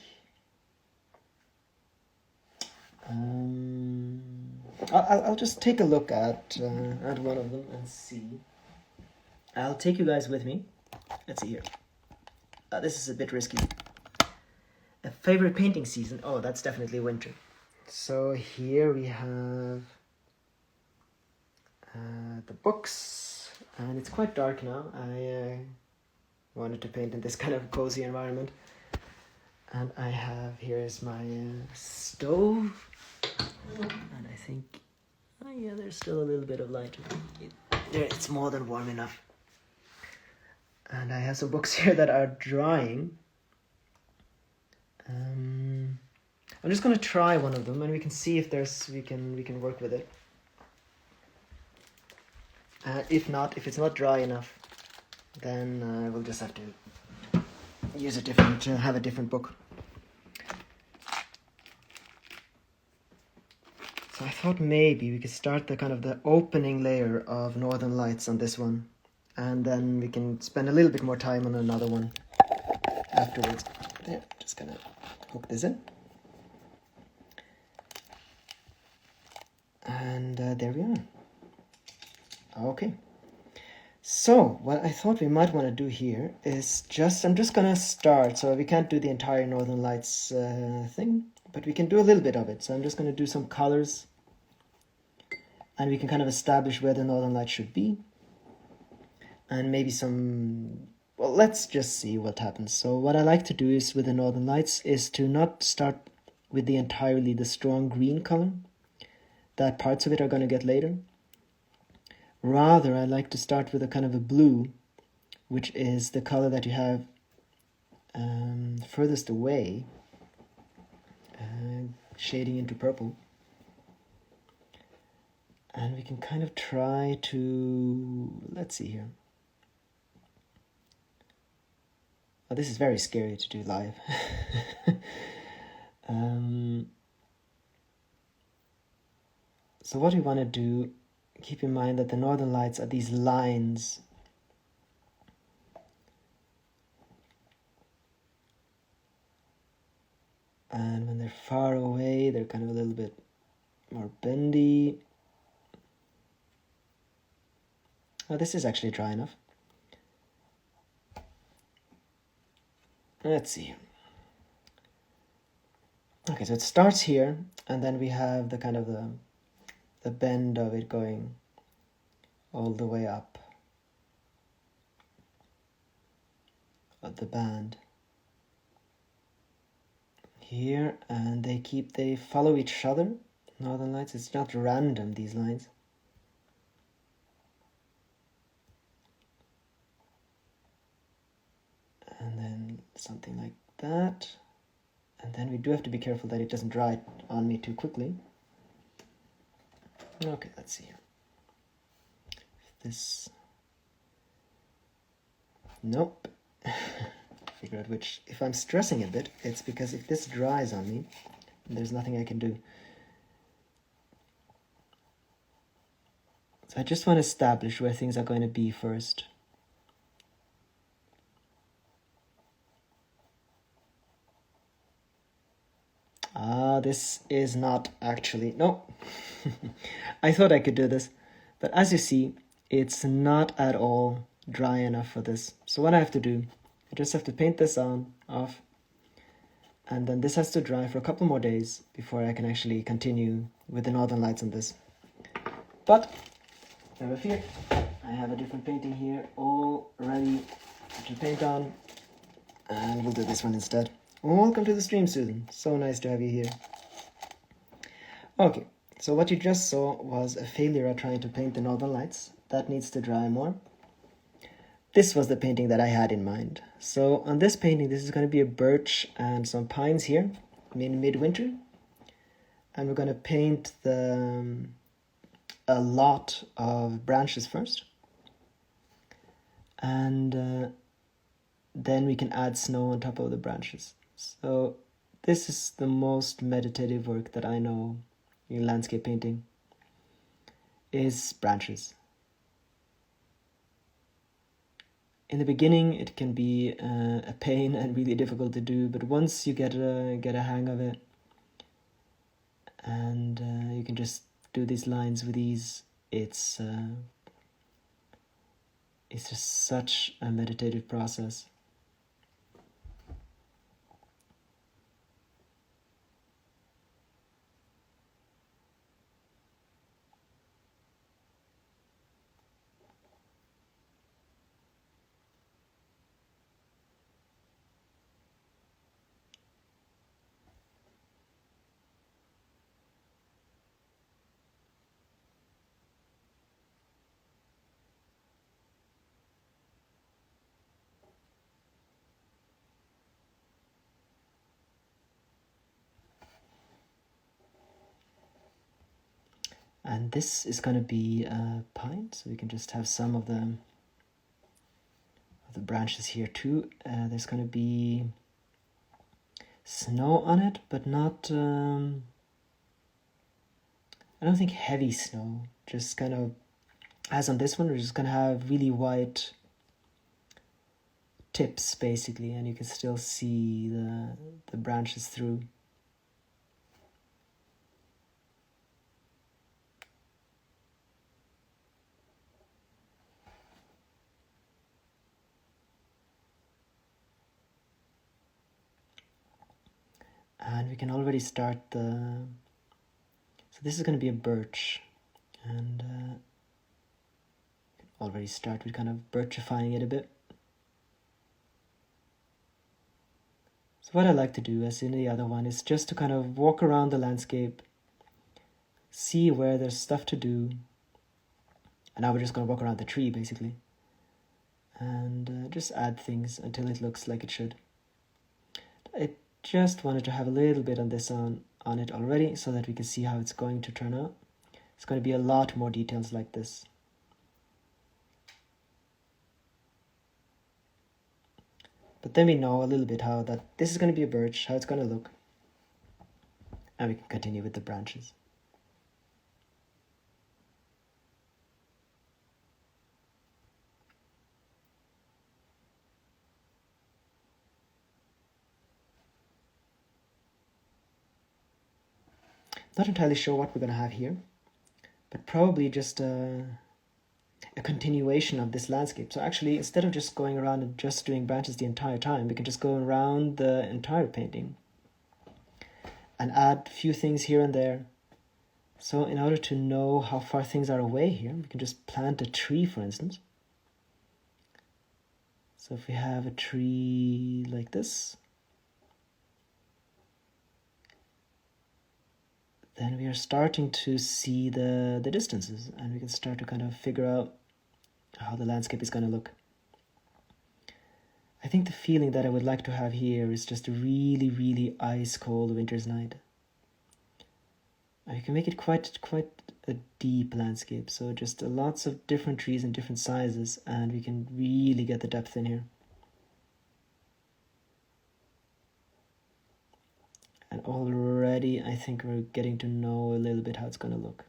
I'll just take a look at one of them and see. I'll take you guys with me. Let's see here. This is a bit risky. A favorite painting season. Oh, that's definitely winter. So here we have the books, and it's quite dark now. I wanted to paint in this kind of cozy environment. And I have, here's my stove. And I think, oh yeah, there's still a little bit of light. It's more than warm enough. And I have some books here that are drying. I'm just gonna try one of them, and we can see if we can work with it. If it's not dry enough, then we'll just have to have a different book. So I thought maybe we could start the opening layer of Northern Lights on this one, and then we can spend a little bit more time on another one afterwards. There, just gonna hook this in. And there we are. Okay. So what I thought we might want to do here is I'm just gonna start. So we can't do the entire Northern Lights thing, but we can do a little bit of it. So I'm just gonna do some colors, and we can kind of establish where the Northern Lights should be, and maybe well, let's just see what happens. So what I like to do is with the Northern Lights is to not start with the strong green color that parts of it are going to get later. Rather, I like to start with a kind of a blue, which is the color that you have furthest away, shading into purple. And we can kind of try to, let's see here. Oh, this is very scary to do live. So what we want to do, keep in mind that the Northern Lights are these lines. And when they're far away, they're kind of a little bit more bendy. Oh, this is actually dry enough. Let's see. Okay, so it starts here, and then we have the kind of the bend of it going all the way up at the band here, and they follow each other. Northern Lights, it's not random, these lines. And then something like that. And then we do have to be careful that it doesn't dry on me too quickly. Okay, let's see. This... Nope. Figure out which... If I'm stressing a bit, it's because if this dries on me, there's nothing I can do. So I just want to establish where things are going to be first. This is not actually... No. I thought I could do this. But as you see, it's not at all dry enough for this. So what I have to do, I just have to paint this off. And then this has to dry for a couple more days before I can actually continue with the Northern Lights on this. But, never fear. I have a different painting here all ready to paint on. And we'll do this one instead. Welcome to the stream, Susan. So nice to have you here. Okay, so what you just saw was a failure at trying to paint the Northern Lights. That needs to dry more. This was the painting that I had in mind. So on this painting, this is going to be a birch and some pines here in midwinter. And we're going to paint a lot of branches first. And then we can add snow on top of the branches. So this is the most meditative work that I know in landscape painting, is branches. In the beginning, it can be a pain and really difficult to do, but once you get a hang of it, and you can just do these lines with ease, it's just such a meditative process. And this is going to be a pine, so we can just have some of the branches here too. There's going to be snow on it, but not, I don't think heavy snow, just kind of, as on this one, we're just going to have really white tips basically, and you can still see the branches through. And we can already start so this is going to be a birch, and already start with kind of birchifying it a bit. So what I like to do, as in the other one, is just to kind of walk around the landscape, see where there's stuff to do, and now we're just going to walk around the tree basically, and just add things until it looks like it should. I just wanted to have a little bit on this on it already, so that we can see how it's going to turn out. It's going to be a lot more details like this. But then we know a little bit how that this is going to be a birch, how it's going to look. And we can continue with the branches. Not entirely sure what we're going to have here, but probably just a continuation of this landscape. So actually, instead of just going around and just doing branches the entire time, we can just go around the entire painting and add a few things here and there. So in order to know how far things are away here, we can just plant a tree, for instance. So if we have a tree like this, then we are starting to see the distances, and we can start to kind of figure out how the landscape is going to look. I think the feeling that I would like to have here is just a really, really ice cold winter's night. And you can make it quite a deep landscape, so just lots of different trees in different sizes, and we can really get the depth in here. And already I think we're getting to know a little bit how it's going to look.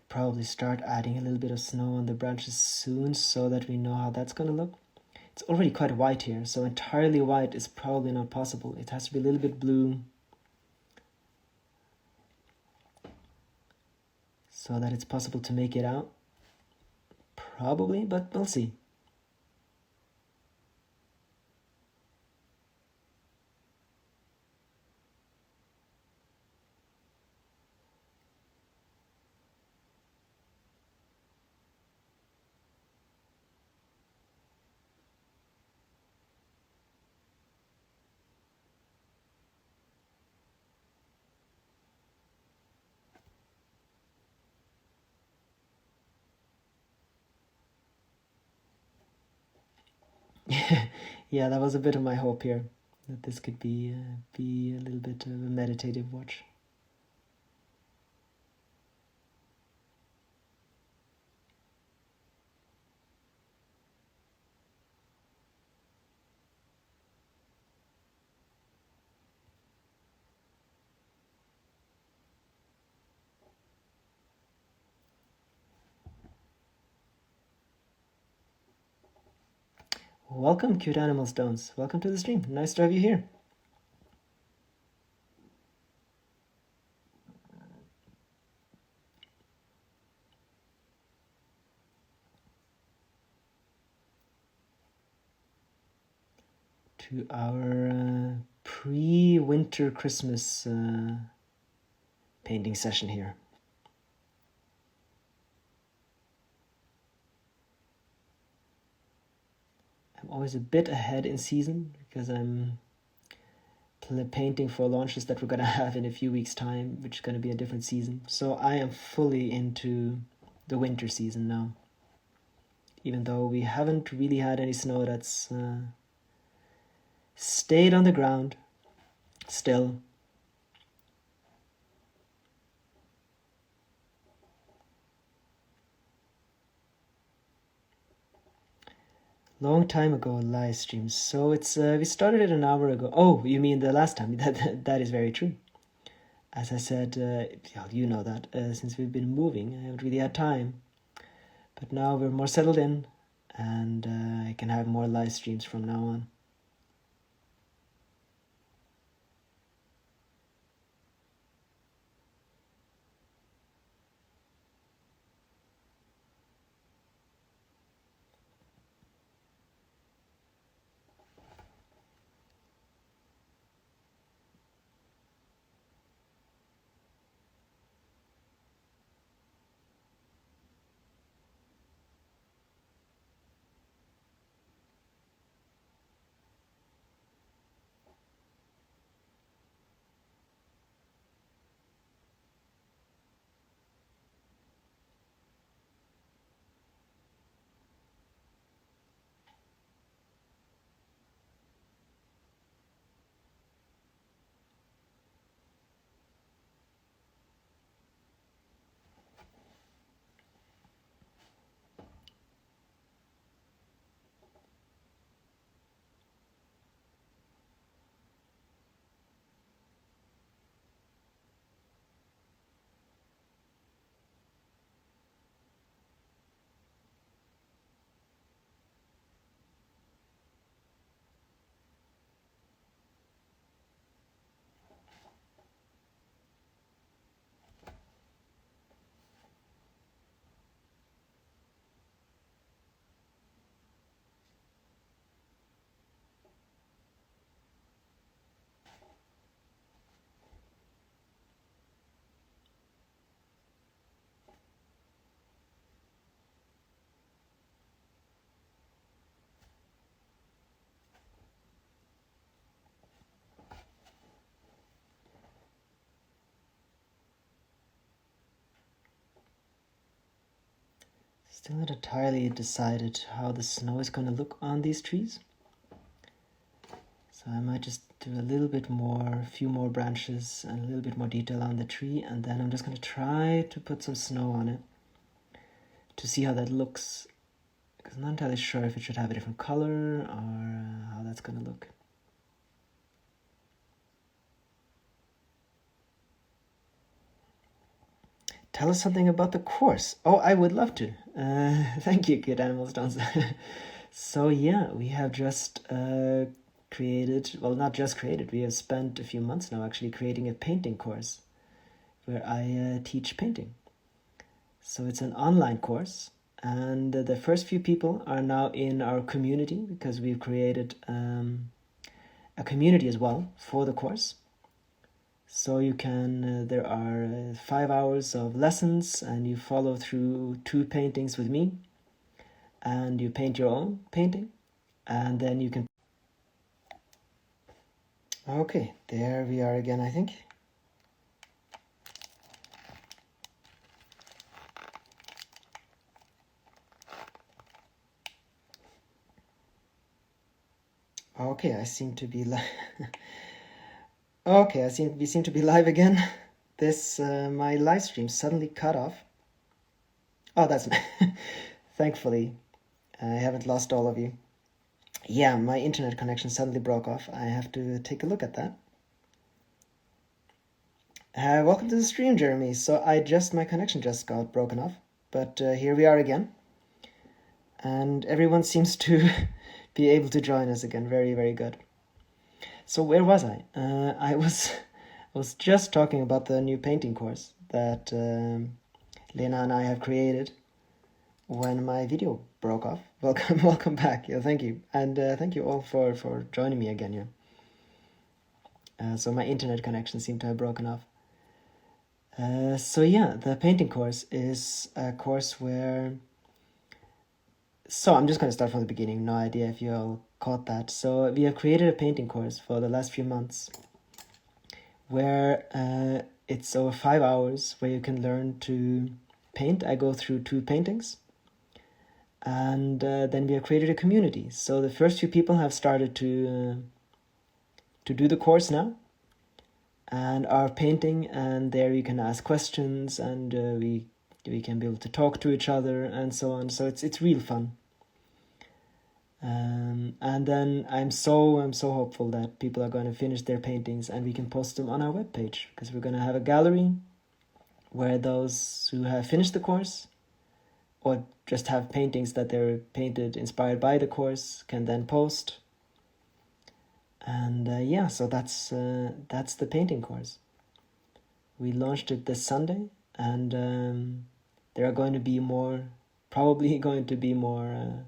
Probably start adding a little bit of snow on the branches soon, so that we know how that's going to look. It's already quite white here, so entirely white is probably not possible. It has to be a little bit blue, so that it's possible to make it out. Probably, but we'll see. Yeah, that was a bit of my hope here, that this could be a little bit of a meditative watch. Welcome, Cute Animal Stones. Welcome to the stream. Nice to have you here. To our pre-winter Christmas painting session here. I'm always a bit ahead in season because I'm painting for launches that we're going to have in a few weeks' time, which is going to be a different season. So I am fully into the winter season now. Even though we haven't really had any snow that's stayed on the ground still. Long time ago, live streams. So it's we started it an hour ago. Oh, you mean the last time? That is very true. As I said, you know that since we've been moving, I haven't really had time. But now we're more settled in, and I can have more live streams from now on. Still not entirely decided how the snow is going to look on these trees. So I might just do a little bit more, a few more branches and a little bit more detail on the tree, and then I'm just going to try to put some snow on it to see how that looks, because I'm not entirely sure if it should have a different color or how that's going to look. Tell us something about the course. Oh, I would love to. Thank you, Good Animal Stones. So yeah, we have just created, well, not just created, we have spent a few months now actually creating a painting course where I teach painting. So it's an online course, and the first few people are now in our community because we've created a community as well for the course. So you can, there are 5 hours of lessons, and you follow through 2 paintings with me, and you paint your own painting, and then you can... Okay, there we are again, I think. Okay, I seem to be okay, we seem to be live again. This my live stream suddenly cut off. Oh, that's thankfully I haven't lost all of you. Yeah, my internet connection suddenly broke off. I have to take a look at that. Welcome to the stream, Jeremy. So my connection just got broken off, but here we are again, and everyone seems to be able to join us again. Very, very good. So where was I? I was just talking about the new painting course that Lena and I have created when my video broke off. Welcome back. Yeah, thank you, and thank you all for joining me again. Yeah. So my internet connection seemed to have broken off. So yeah, the painting course is a course where. So I'm just going to start from the beginning. No idea if you all caught that. So we have created a painting course for the last few months, where it's over 5 hours, where you can learn to paint. I go through 2 paintings, and then we have created a community. So the first few people have started to do the course now, and are painting, and there you can ask questions, and we can be able to talk to each other and so on. So it's real fun. And then I'm so hopeful that people are going to finish their paintings and we can post them on our webpage, because we're going to have a gallery where those who have finished the course or just have paintings that they're painted inspired by the course can then post. And yeah, so that's the painting course. We launched it this Sunday, and there are going to be probably going to be more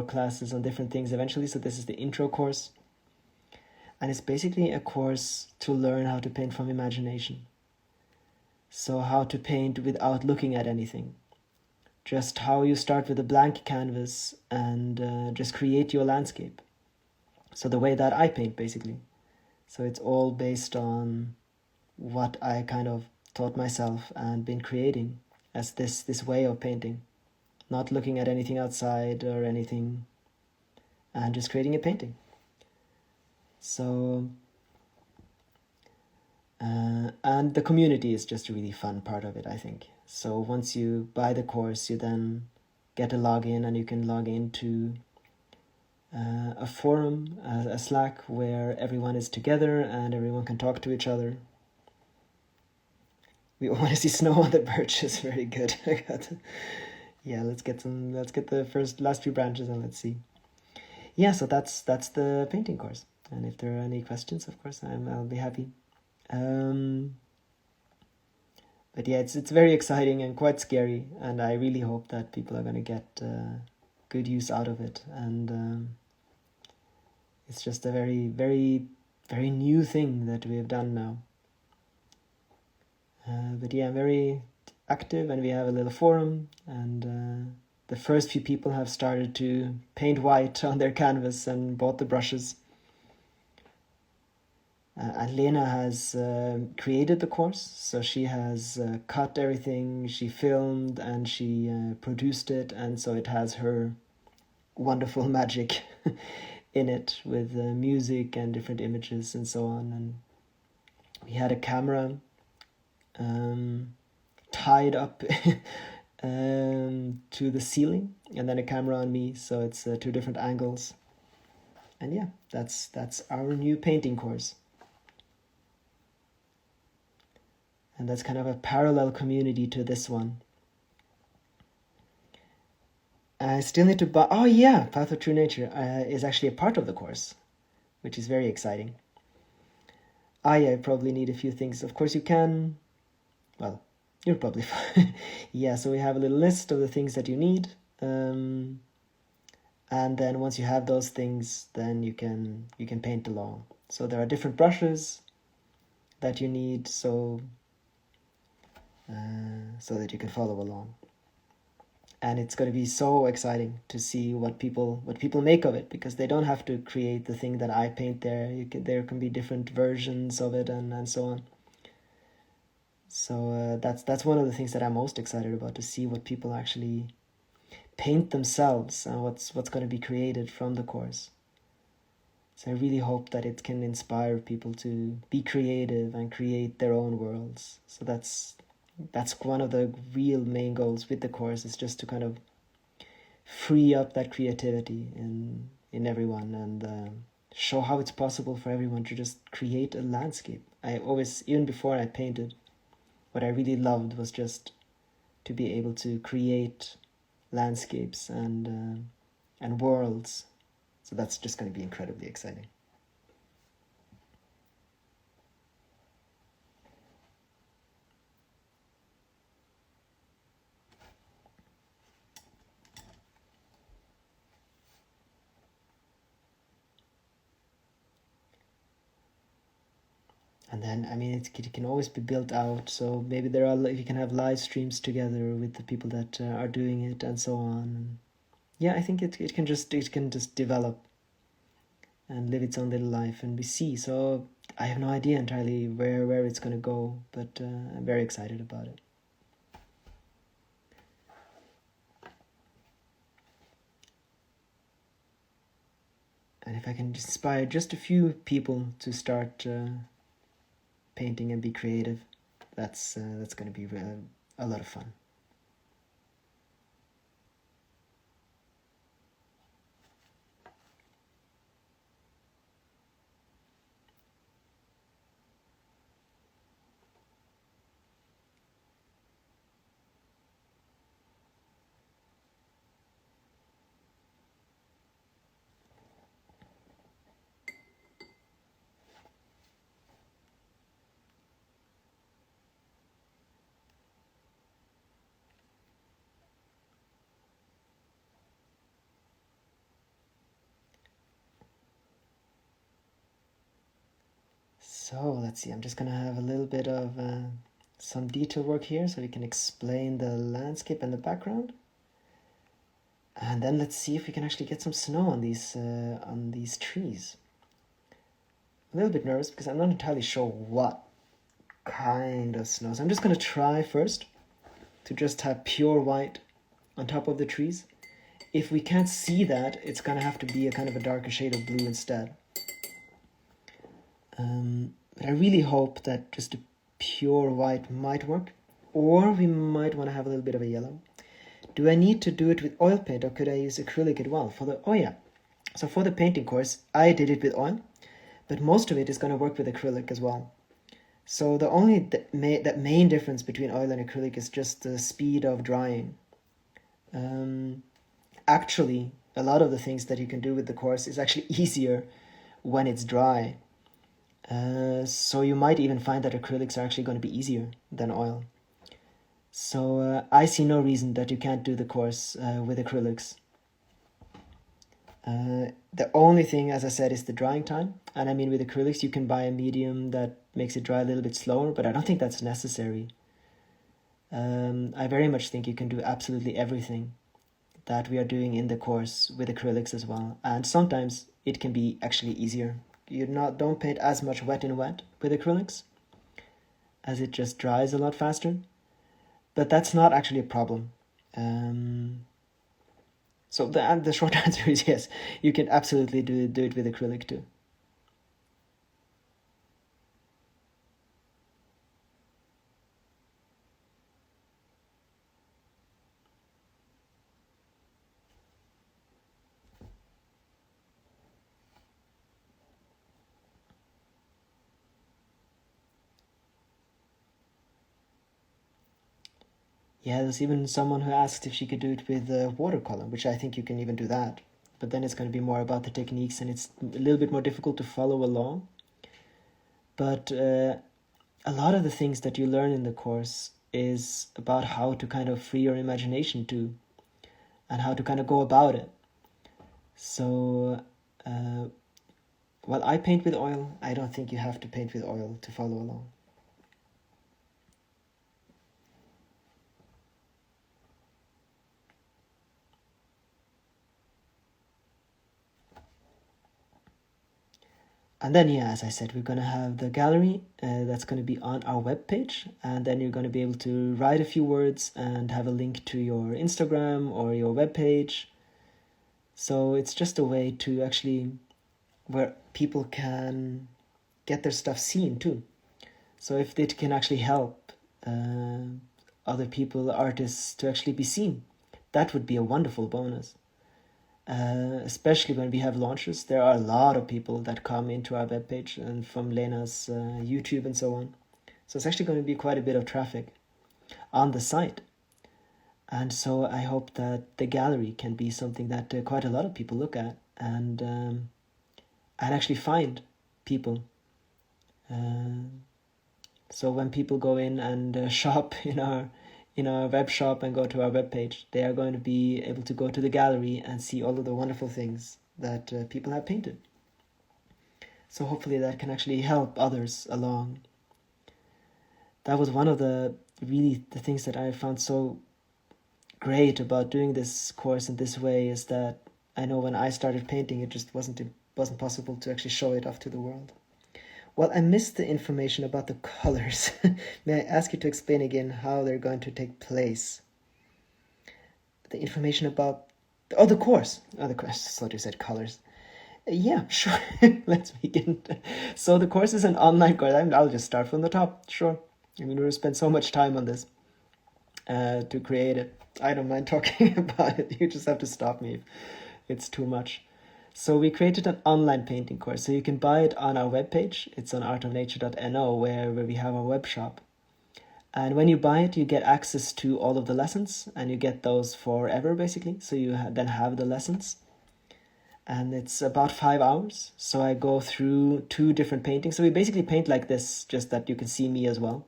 classes on different things eventually. So this is the intro course, and it's basically a course to learn how to paint from imagination. So how to paint without looking at anything, just how you start with a blank canvas and just create your landscape. So the way that I paint, basically. So it's all based on what I kind of taught myself and been creating as this way of painting, not looking at anything outside or anything, and just creating a painting. So and the community is just a really fun part of it, I think. So once you buy the course, you then get a login, and you can log into a forum, a Slack, where everyone is together and everyone can talk to each other. We want to see snow on the birches. Very good. Yeah, let's get the last few branches, and let's see. Yeah, so that's the painting course. And if there are any questions, of course, I'll be happy. But yeah, it's very exciting and quite scary, and I really hope that people are going to get good use out of it. And it's just a very, very, very new thing that we have done now. But yeah, I'm very active, and we have a little forum, and the first few people have started to paint white on their canvas and bought the brushes. And Lena has created the course, so she has cut everything, she filmed, and she produced it, and so it has her wonderful magic in it, with music and different images and so on. And we had a camera tied up to the ceiling, and then a camera on me, so it's 2 different angles. And yeah, that's our new painting course. And that's kind of a parallel community to this one. I still need to buy. Oh yeah, Path of True Nature is actually a part of the course, which is very exciting. I probably need a few things. Of course, you can. Well, you're probably fine. Yeah, so we have a little list of the things that you need. And then once you have those things, then you can paint along. So there are different brushes that you need, so that you can follow along. And it's going to be so exciting to see what people make of it, because they don't have to create the thing that I paint there. There can be different versions of it, and so on. So that's one of the things that I'm most excited about, to see what people actually paint themselves and what's going to be created from the course. So I really hope that it can inspire people to be creative and create their own worlds. So that's one of the real main goals with the course, is just to kind of free up that creativity in everyone, and show how it's possible for everyone to just create a landscape. I always, even before I painted, what I really loved was just to be able to create landscapes and worlds. So that's just going to be incredibly exciting. And then, I mean, it can always be built out. So maybe you can have live streams together with the people that are doing it, and so on. And yeah, I think it can just develop and live its own little life, and we see. So I have no idea entirely where it's going to go, but I'm very excited about it. And if I can inspire just a few people to start painting and be creative, that's going to be a lot of fun. So let's see, I'm just going to have a little bit of some detail work here so we can explain the landscape and the background. And then let's see if we can actually get some snow on these trees. A little bit nervous because I'm not entirely sure what kind of snow. So I'm just going to try first to just have pure white on top of the trees. If we can't see that, it's going to have to be a kind of a darker shade of blue instead. But I really hope that just a pure white might work, or we might want to have a little bit of a yellow. Do I need to do it with oil paint, or could I use acrylic as well? So for the painting course, I did it with oil, but most of it is going to work with acrylic as well. So the only that main difference between oil and acrylic is just the speed of drying. Actually, a lot of the things that you can do with the course is actually easier when it's dry. So you might even find that acrylics are actually going to be easier than oil. So I see no reason that you can't do the course with acrylics. The only thing, as I said, is the drying time. And I mean, with acrylics, you can buy a medium that makes it dry a little bit slower, but I don't think that's necessary. I very much think you can do absolutely everything that we are doing in the course with acrylics as well. And sometimes it can be actually easier. You don't paint as much wet in wet with acrylics, as it just dries a lot faster. But that's not actually a problem. So the short answer is yes, you can absolutely do it with acrylic too. Yeah, there's even someone who asked if she could do it with watercolor, which I think you can even do that. But then it's going to be more about the techniques, and it's a little bit more difficult to follow along. But a lot of the things that you learn in the course is about how to kind of free your imagination too, and how to kind of go about it. So while I paint with oil, I don't think you have to paint with oil to follow along. And then, yeah, as I said, we're going to have the gallery that's going to be on our webpage. And then you're going to be able to write a few words and have a link to your Instagram or your webpage. So it's just a way to actually where people can get their stuff seen too. So if it can actually help other people, artists, to actually be seen, that would be a wonderful bonus. Especially when we have launches, there are a lot of people that come into our webpage and from Lena's YouTube and so on. So it's actually going to be quite a bit of traffic on the site. And so I hope that the gallery can be something that quite a lot of people look at and actually find people. So when people go in and shop in our web shop and go to our webpage, they are going to be able to go to the gallery and see all of the wonderful things that people have painted. So hopefully that can actually help others along. That was one of the things that I found so great about doing this course in this way, is that I know when I started painting, it just wasn't possible to actually show it off to the world. Well, I missed the information about the colors. May I ask you to explain again how they're going to take place? The information about the course. The course. I thought you said colors. Yeah, sure. Let's begin. So the course is an online course. I'll just start from the top. Sure. I mean, we've spent so much time on this to create it. I don't mind talking about it. You just have to stop me if it's too much. So we created an online painting course. So you can buy it on our webpage. It's on artofnature.no, where we have our web shop. And when you buy it, you get access to all of the lessons, and you get those forever, basically. So you then have the lessons. And it's about 5 hours. So I go through 2 different paintings. So we basically paint like this, just that you can see me as well.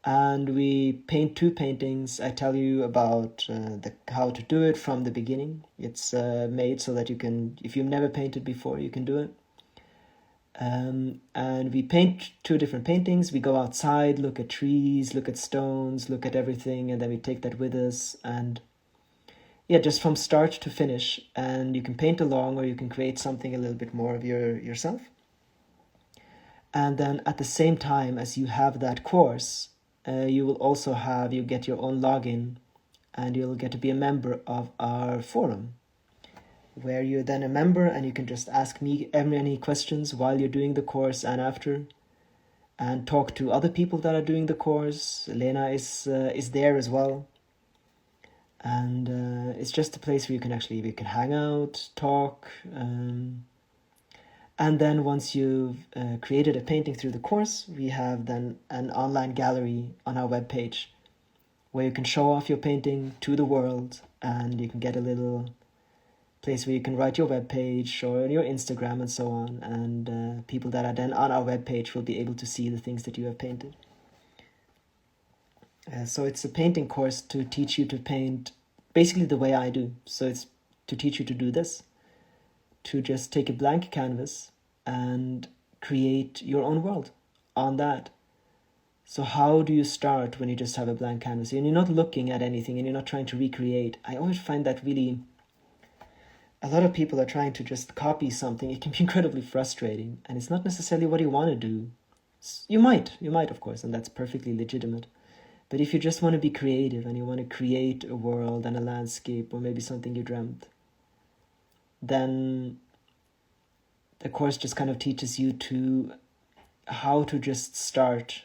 And we paint 2 paintings. I tell you about how to do it from the beginning. It's made so that you can, if you've never painted before, you can do it. And we paint 2 different paintings. We go outside, look at trees, look at stones, look at everything, and then we take that with us. And yeah, just from start to finish. And you can paint along, or you can create something a little bit more of yourself. And then at the same time as you have that course, you will also you get your own login, and you'll get to be a member of our forum, where you're then a member and you can just ask me any questions while you're doing the course and after, and talk to other people that are doing the course. Lena is there as well. And it's just a place where we can hang out, talk, and then once you've created a painting through the course, we have then an online gallery on our webpage where you can show off your painting to the world, and you can get a little place where you can write your webpage or your Instagram and so on, and people that are then on our webpage will be able to see the things that you have painted. So it's a painting course to teach you to paint basically the way I do. So it's to teach you to do this, to just take a blank canvas and create your own world on that. So how do you start when you just have a blank canvas and you're not looking at anything and you're not trying to recreate? I always find that really, a lot of people are trying to just copy something. It can be incredibly frustrating, and it's not necessarily what you want to do. You might of course, and that's perfectly legitimate. But if you just want to be creative and you want to create a world and a landscape, or maybe something you dreamt, then the course just kind of teaches you how to just start,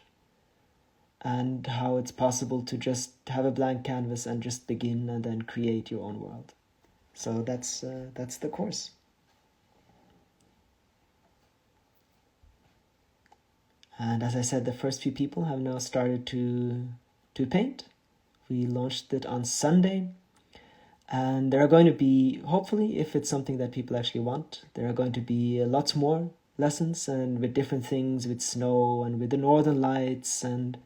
and how it's possible to just have a blank canvas and just begin and then create your own world. So that's the course. And as I said, the first few people have now started to paint. We launched it on Sunday. And there are going to be, hopefully, if it's something that people actually want, there are going to be lots more lessons, and with different things, with snow and with the northern lights. And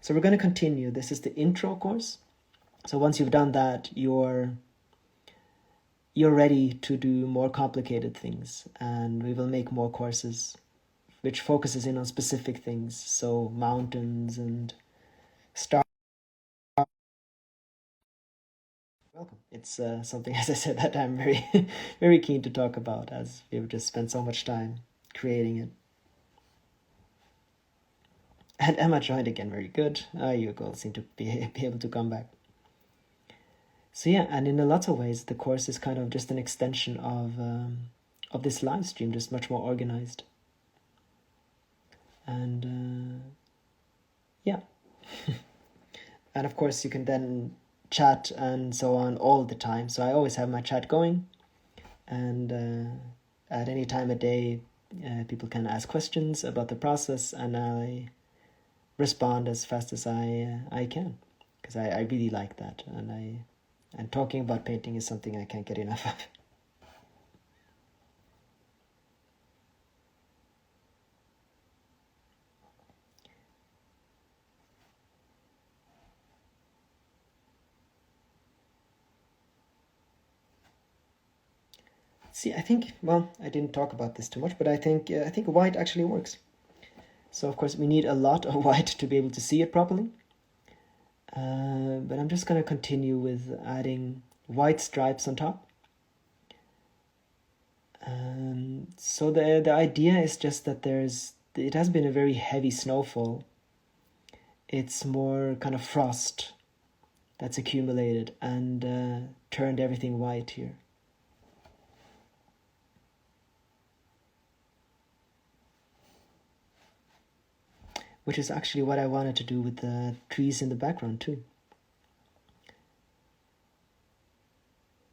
so we're going to continue. This is the intro course. So once you've done that, you're ready to do more complicated things. And we will make more courses which focuses in on specific things. So mountains and stars. Welcome. It's something, as I said, that I'm very, very keen to talk about, as we've just spent so much time creating it. And Emma joined again. Very good. You girls seem to be able to come back. So yeah, and in a lot of ways, the course is kind of just an extension this live stream, just much more organized. And yeah. And of course you can then chat and so on all the time. So I always have my chat going, and at any time of day people can ask questions about the process, and I respond as fast as I can, because I really like that, and talking about painting is something I can't get enough of. See, I think, well, I didn't talk about this too much, but I think white actually works. So of course we need a lot of white to be able to see it properly. But I'm just going to continue with adding white stripes on top. So the idea is just that it has been a very heavy snowfall. It's more kind of frost that's accumulated and turned everything white here. Which is actually what I wanted to do with the trees in the background too.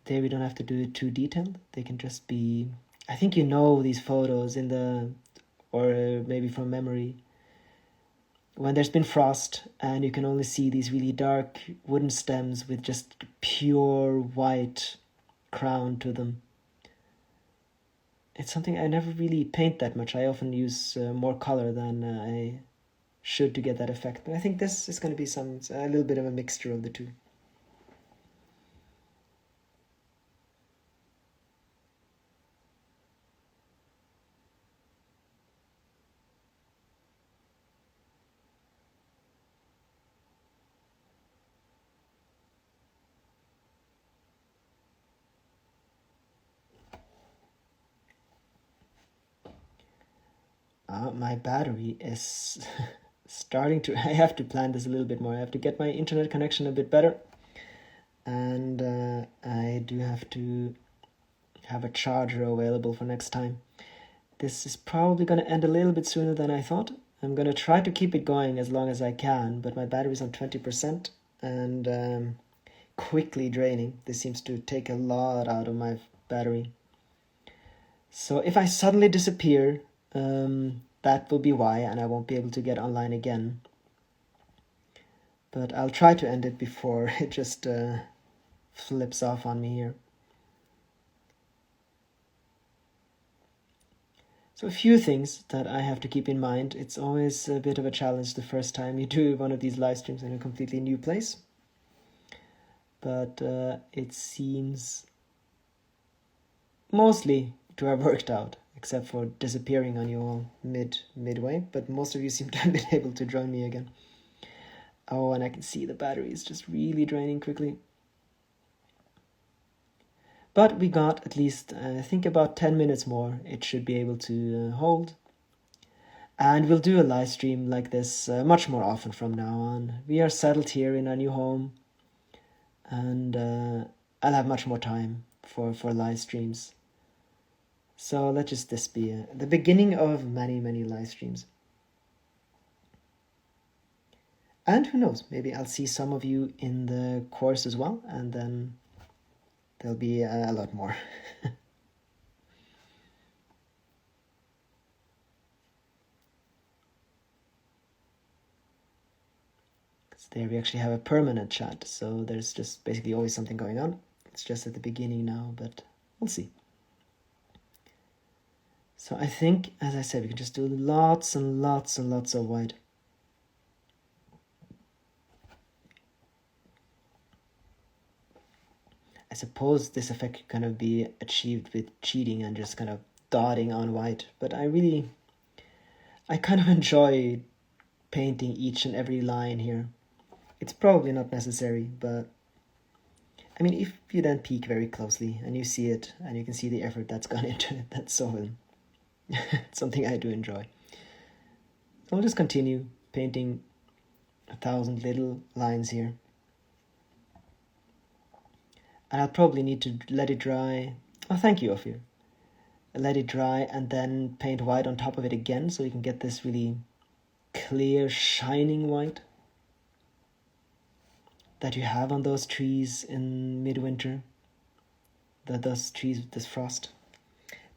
There we don't have to do it too detailed. They can just be, I think you know these photos or maybe from memory, when there's been frost and you can only see these really dark wooden stems with just pure white crown to them. It's something I never really paint that much. I often use more color than I should to get that effect. But I think this is going to be a little bit of a mixture of the two. My battery is starting to... I have to plan this a little bit more. I have to get my internet connection a bit better. And I do have to have a charger available for next time. This is probably going to end a little bit sooner than I thought. I'm going to try to keep it going as long as I can, but my battery's on 20% and quickly draining. This seems to take a lot out of my battery. So if I suddenly disappear, that will be why, and I won't be able to get online again. But I'll try to end it before it just flips off on me here. So a few things that I have to keep in mind. It's always a bit of a challenge the first time you do one of these live streams in a completely new place. But it seems mostly to have worked out, except for disappearing on you all midway. But most of you seem to have been able to join me again. Oh, and I can see the battery is just really draining quickly. But we got at least, I think, about 10 minutes more. It should be able to hold. And we'll do a live stream like this much more often from now on. We are settled here in our new home. And I'll have much more time for live streams. So let just this be the beginning of many, many live streams. And who knows, maybe I'll see some of you in the course as well, and then there'll be a lot more. There we actually have a permanent chat, so there's just basically always something going on. It's just at the beginning now, but we'll see. So I think, as I said, we can just do lots and lots and lots of white. I suppose this effect could kind of be achieved with cheating and just kind of dotting on white, but I kind of enjoy painting each and every line here. It's probably not necessary, but I mean, if you then peek very closely and you see it and you can see the effort that's gone into it, that's so something I do enjoy. So I'll just continue painting 1,000 little lines here. And I'll probably need to let it dry. Oh, thank you, Ophir. let it dry, and then paint white on top of it again, so you can get this really clear, shining white that you have on those trees in midwinter, those trees with this frost.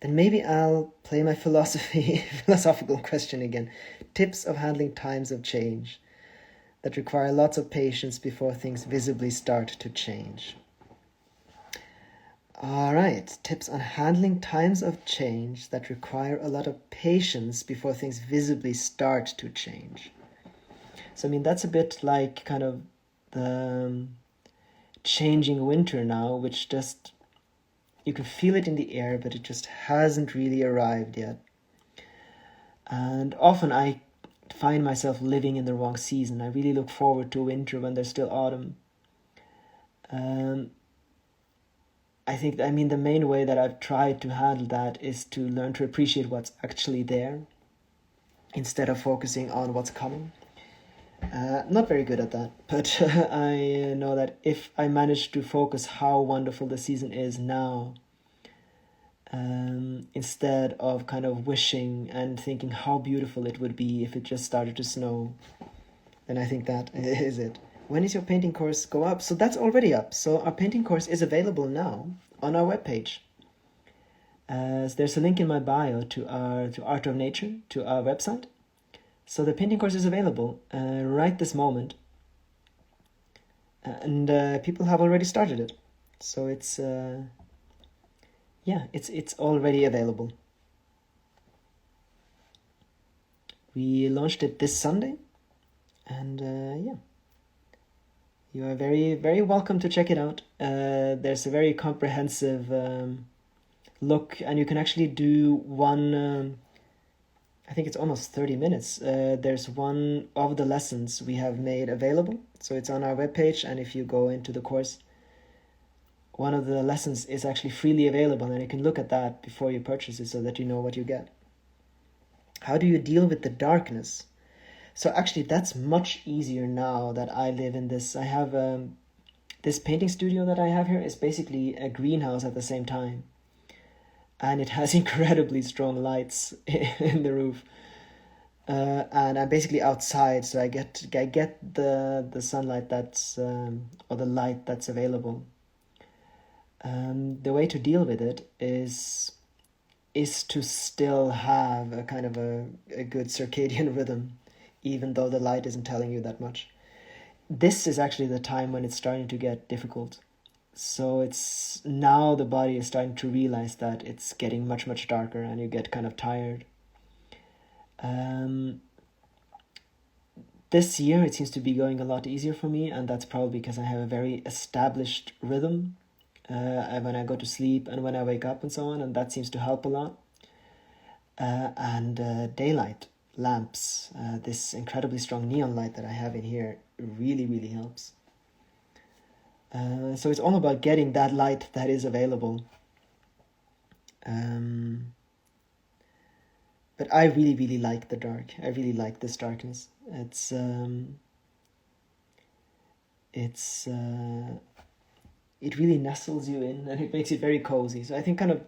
Then maybe I'll play my philosophical question again. Tips of handling times of change that require lots of patience before things visibly start to change. All right, tips on handling times of change that require a lot of patience before things visibly start to change. So, I mean, that's a bit like kind of the changing winter now, which just, you can feel it in the air, but it just hasn't really arrived yet. And often I find myself living in the wrong season. I really look forward to winter when there's still autumn. I mean, the main way that I've tried to handle that is to learn to appreciate what's actually there instead of focusing on what's coming. Not very good at that, but I know that if I manage to focus how wonderful the season is now, instead of kind of wishing and thinking how beautiful it would be if it just started to snow, then I think that is it. When is your painting course go up? So that's already up. So our painting course is available now on our webpage. There's a link in my bio to Art of Nature, to our website. So the painting course is available right this moment. And people have already started it. So it's it's already available. We launched it this Sunday, and you are very, very welcome to check it out. There's a very comprehensive look, and you can actually do one, I think it's almost 30 minutes. There's one of the lessons we have made available, so it's on our webpage, and if you go into the course, one of the lessons is actually freely available, and you can look at that before you purchase it so that you know what you get. How do you deal with the darkness? So actually that's much easier now that I live in this. I have this painting studio that I have here is basically a greenhouse at the same time. And it has incredibly strong lights in the roof. And I'm basically outside, so I get the sunlight that's, or the light that's available. The way to deal with it is to still have a kind of a good circadian rhythm, even though the light isn't telling you that much. This is actually the time when it's starting to get difficult. So it's now the body is starting to realize that it's getting much, much darker, and you get kind of tired. This year it seems to be going a lot easier for me, and that's probably because I have a very established rhythm when I go to sleep and when I wake up and so on, and that seems to help a lot. And daylight lamps, this incredibly strong neon light that I have in here really, really helps. So it's all about getting that light that is available. But I really, really like the dark. I really like this darkness. It really nestles you in, and it makes it very cozy. So I think kind of,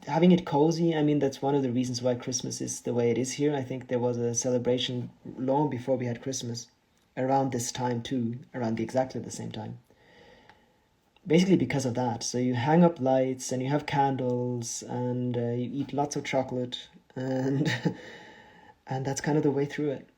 having it cozy, I mean, that's one of the reasons why Christmas is the way it is here. I think there was a celebration long before we had Christmas, around this time too, around exactly the same time. Basically because of that. So you hang up lights, and you have candles, and you eat lots of chocolate, and and that's kind of the way through it.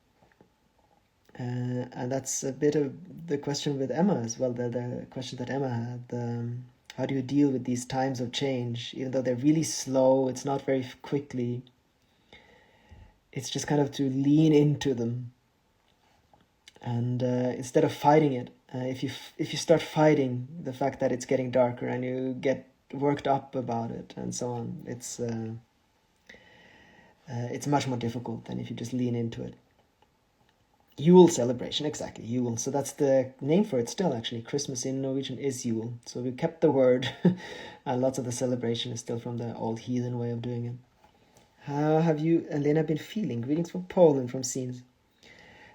And that's a bit of the question with Emma as well, the question that Emma had. How do you deal with these times of change? Even though they're really slow, it's not very quickly. It's just kind of to lean into them. And instead of fighting it, if you start fighting the fact that it's getting darker and you get worked up about it and so on, it's much more difficult than if you just lean into it. Yule celebration, exactly, Yule. So that's the name for it still, actually. Christmas in Norwegian is Yule. So we kept the word, and lots of the celebration is still from the old heathen way of doing it. How have you and Lena been feeling? Greetings from Poland, from Scenes.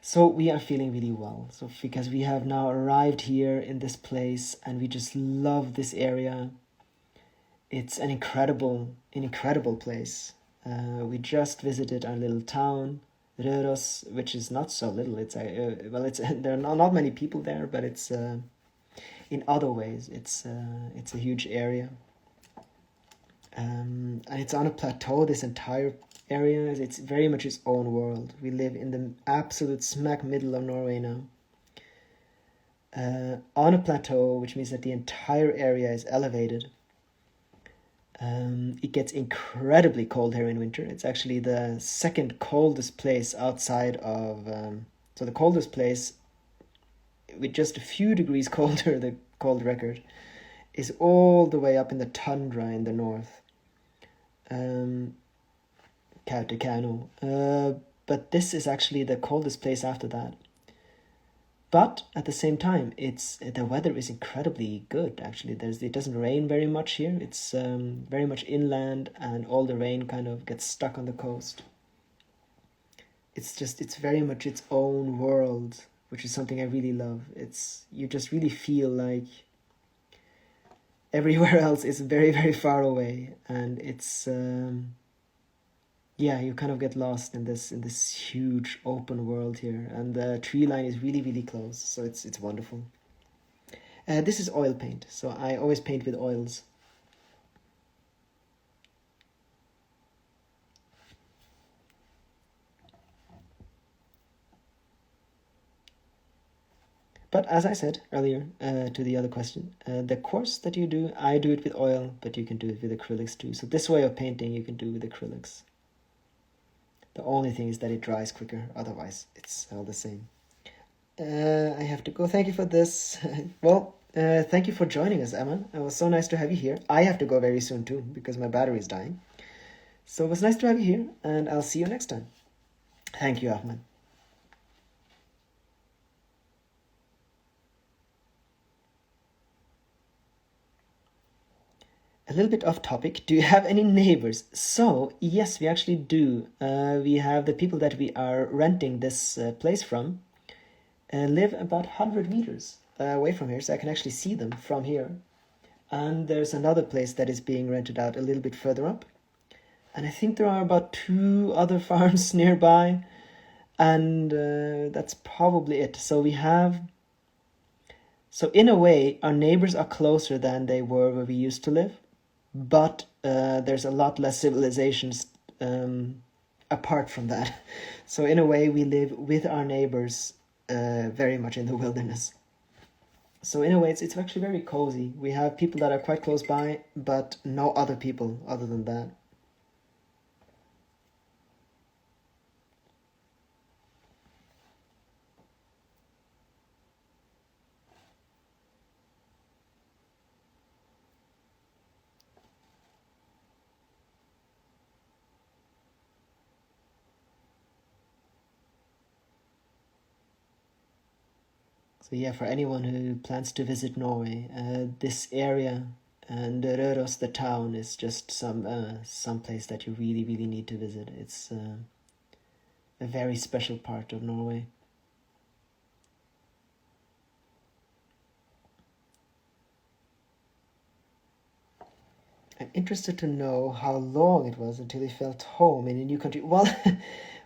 So we are feeling really well. So because we have now arrived here in this place, and we just love this area. It's an incredible place. We just visited our little town, Røros, which is not so little. It's well, it's there are not many people there, but it's in other ways it's a huge area. And it's on a plateau. This entire area, it's very much its own world. We live in the absolute smack middle of Norway now. On a plateau, which means that the entire area is elevated. It gets incredibly cold here in winter. It's actually the second coldest place outside of... so the coldest place, with just a few degrees colder, the cold record, is all the way up in the tundra in the north. Kautokeino. But this is actually the coldest place after that. But at the same time, the weather is incredibly good. Actually, it doesn't rain very much here. It's very much inland, and all the rain kind of gets stuck on the coast. It's very much its own world, which is something I really love. You just really feel like everywhere else is very, very far away, and it's yeah, you kind of get lost in this huge open world here, and the tree line is really, really close, so it's wonderful. This is oil paint, so I always paint with oils. But as I said earlier to the other question, the course that you do, I do it with oil, but you can do it with acrylics too. So this way of painting you can do with acrylics. The only thing is that it dries quicker, otherwise it's all the same. I have to go. Thank you for this. Well, thank you for joining us, Emma. It was so nice to have you here. I have to go very soon too, because my battery is dying. So it was nice to have you here, and I'll see you next time. Thank you, Ahmed. A little bit off topic. Do you have any neighbors? So, yes, we actually do. We have the people that we are renting this place from live about 100 meters away from here, so I can actually see them from here. And there's another place that is being rented out a little bit further up. And I think there are about 2 other farms nearby. And that's probably it. So in a way, our neighbors are closer than they were where we used to live. But there's a lot less civilizations apart from that. So in a way, we live with our neighbors very much in the wilderness. So in a way, it's actually very cozy. We have people that are quite close by, but no other people other than that. So yeah, for anyone who plans to visit Norway, this area and Røros, the town, is just some place that you really, really need to visit. It's a very special part of Norway. I'm interested to know how long it was until you felt home in a new country. Well,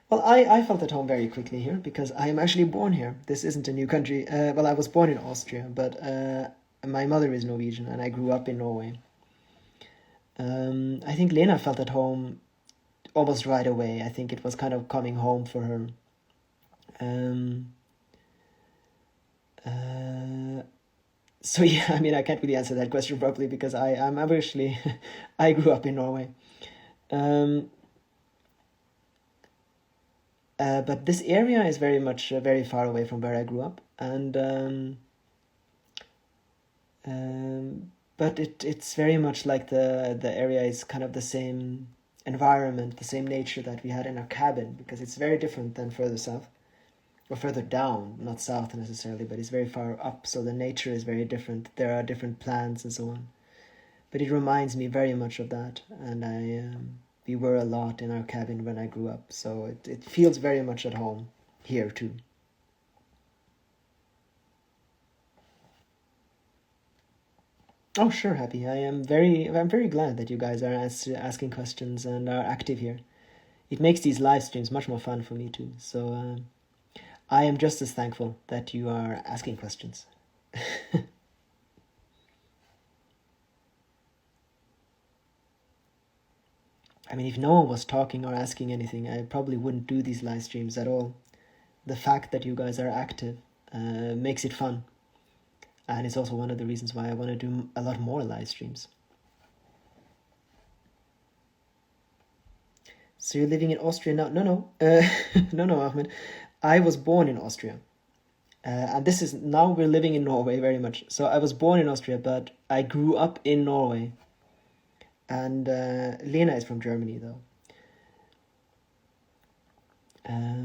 well, I felt at home very quickly here because I am actually born here. This isn't a new country. Well, I was born in Austria, but my mother is Norwegian and I grew up in Norway. I think Lena felt at home almost right away. I think it was kind of coming home for her. So yeah, I mean, I can't really answer that question properly because I'm actually I grew up in Norway. But this area is very much very far away from where I grew up, and but it's very much like the area is kind of the same environment, the same nature that we had in our cabin, because it's very different than further south or further down, not south necessarily, but it's very far up, so the nature is very different. There are different plants and so on, but it reminds me very much of that, and we were a lot in our cabin when I grew up, so it feels very much at home here too. Oh, sure, Happy. I'm very glad that you guys are asking questions and are active here. It makes these live streams much more fun for me too. So I am just as thankful that you are asking questions. I mean, if no one was talking or asking anything, I probably wouldn't do these live streams at all. The fact that you guys are active makes it fun. And it's also one of the reasons why I want to do a lot more live streams. So you're living in Austria now? No, no, Ahmed. I was born in Austria. And this is, now we're living in Norway very much. So I was born in Austria, but I grew up in Norway. And Lena is from Germany, though.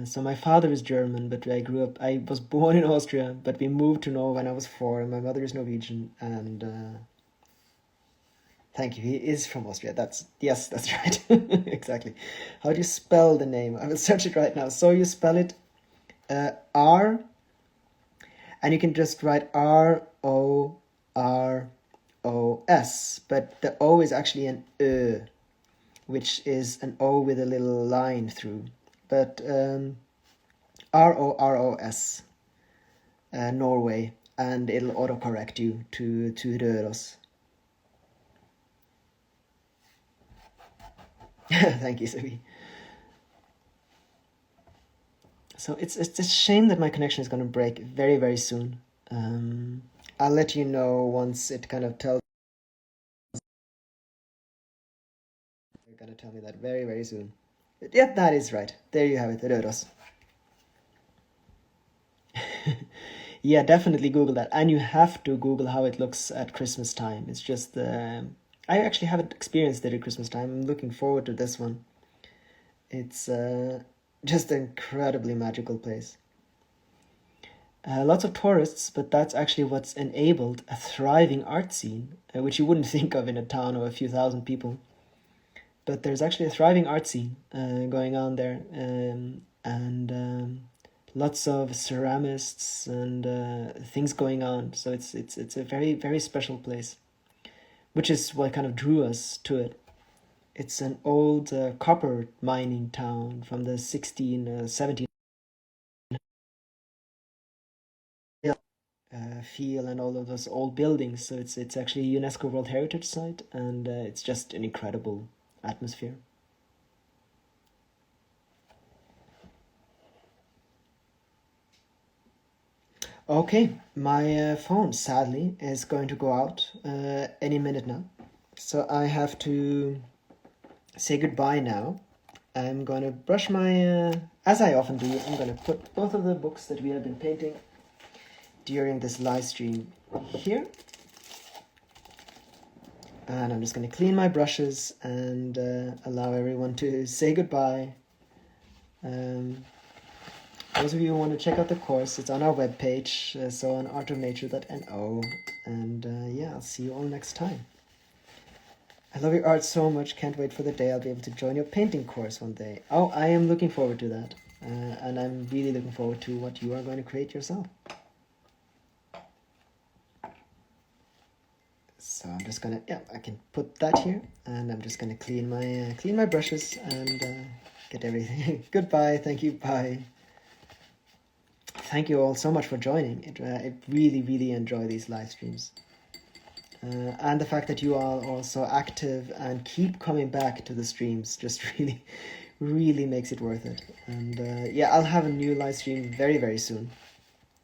So my father is German, but I was born in Austria, but we moved to Norway when I was 4, and my mother is Norwegian, and thank you, he is from Austria. Yes, that's right. Exactly. How do you spell the name? I will search it right now. So you spell it R, and you can just write Rors, but the O is actually an Ö, which is an O with a little line through. But Rors, Norway, and it'll autocorrect you to Røros. Thank you, Sophie. So it's a shame that my connection is going to break very, very soon. I'll let you know once it kind of tells. You're going to tell me that very, very soon. Yeah, that is right. There you have it, Røros. Yeah, definitely Google that. And you have to Google how it looks at Christmas time. It's just, I actually haven't experienced it at Christmas time. I'm looking forward to this one. It's just an incredibly magical place. Lots of tourists, but that's actually what's enabled a thriving art scene, which you wouldn't think of in a town of a few thousand people. But there's actually a thriving art scene going on there, and lots of ceramists and things going on. So it's a very, very special place, which is what kind of drew us to it. It's an old copper mining town from the 17 feel and all of those old buildings. So it's actually a UNESCO World Heritage Site, and it's just an incredible atmosphere. Okay, my phone sadly is going to go out any minute now, so I have to say goodbye now. I'm going to brush my, as I often do, I'm going to put both of the books that we have been painting during this live stream here. And I'm just going to clean my brushes and allow everyone to say goodbye. Those of you who want to check out the course, it's on our webpage, so on artofnature.no. And yeah, I'll see you all next time. I love your art so much. Can't wait for the day I'll be able to join your painting course one day. Oh, I am looking forward to that. And I'm really looking forward to what you are going to create yourself. So I'm just gonna, yeah, I can put that here, and I'm just gonna clean my brushes and get everything. Goodbye, thank you, bye. Thank you all so much for joining. I really, really enjoy these live streams. And the fact that you all are also active and keep coming back to the streams just really, really makes it worth it. And yeah, I'll have a new live stream very, very soon.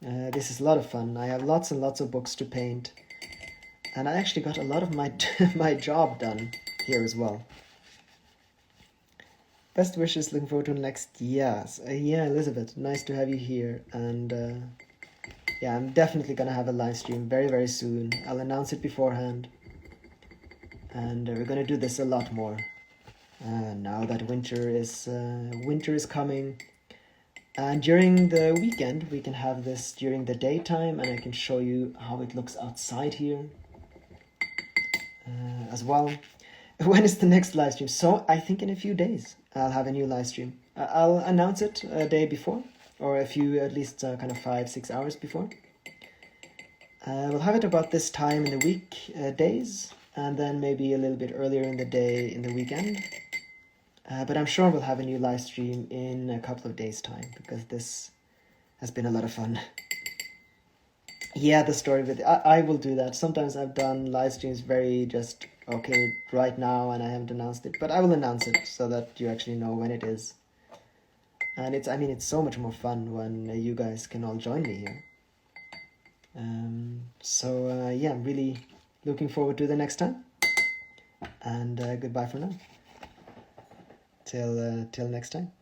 This is a lot of fun. I have lots and lots of books to paint. And I actually got a lot of my my job done here as well. Best wishes, looking forward to next year. Yeah, Elizabeth, nice to have you here. And yeah, I'm definitely gonna have a live stream very, very soon. I'll announce it beforehand. And we're gonna do this a lot more. Now that winter is coming. And during the weekend, we can have this during the daytime, and I can show you how it looks outside here. As well. When is the next live stream? So I think in a few days I'll have a new live stream. I'll announce it a day before, or a few, at least kind of 5-6 hours before. We'll have it about this time in the week days, and then maybe a little bit earlier in the day in the weekend. But I'm sure we'll have a new live stream in a couple of days' time, because this has been a lot of fun. Yeah, the story with I will do that. Sometimes I've done live streams very just okay right now, and I haven't announced it, but I will announce it so that you actually know when it is. And it's so much more fun when you guys can all join me here. Yeah, I'm really looking forward to the next time. And goodbye for now. Till next time.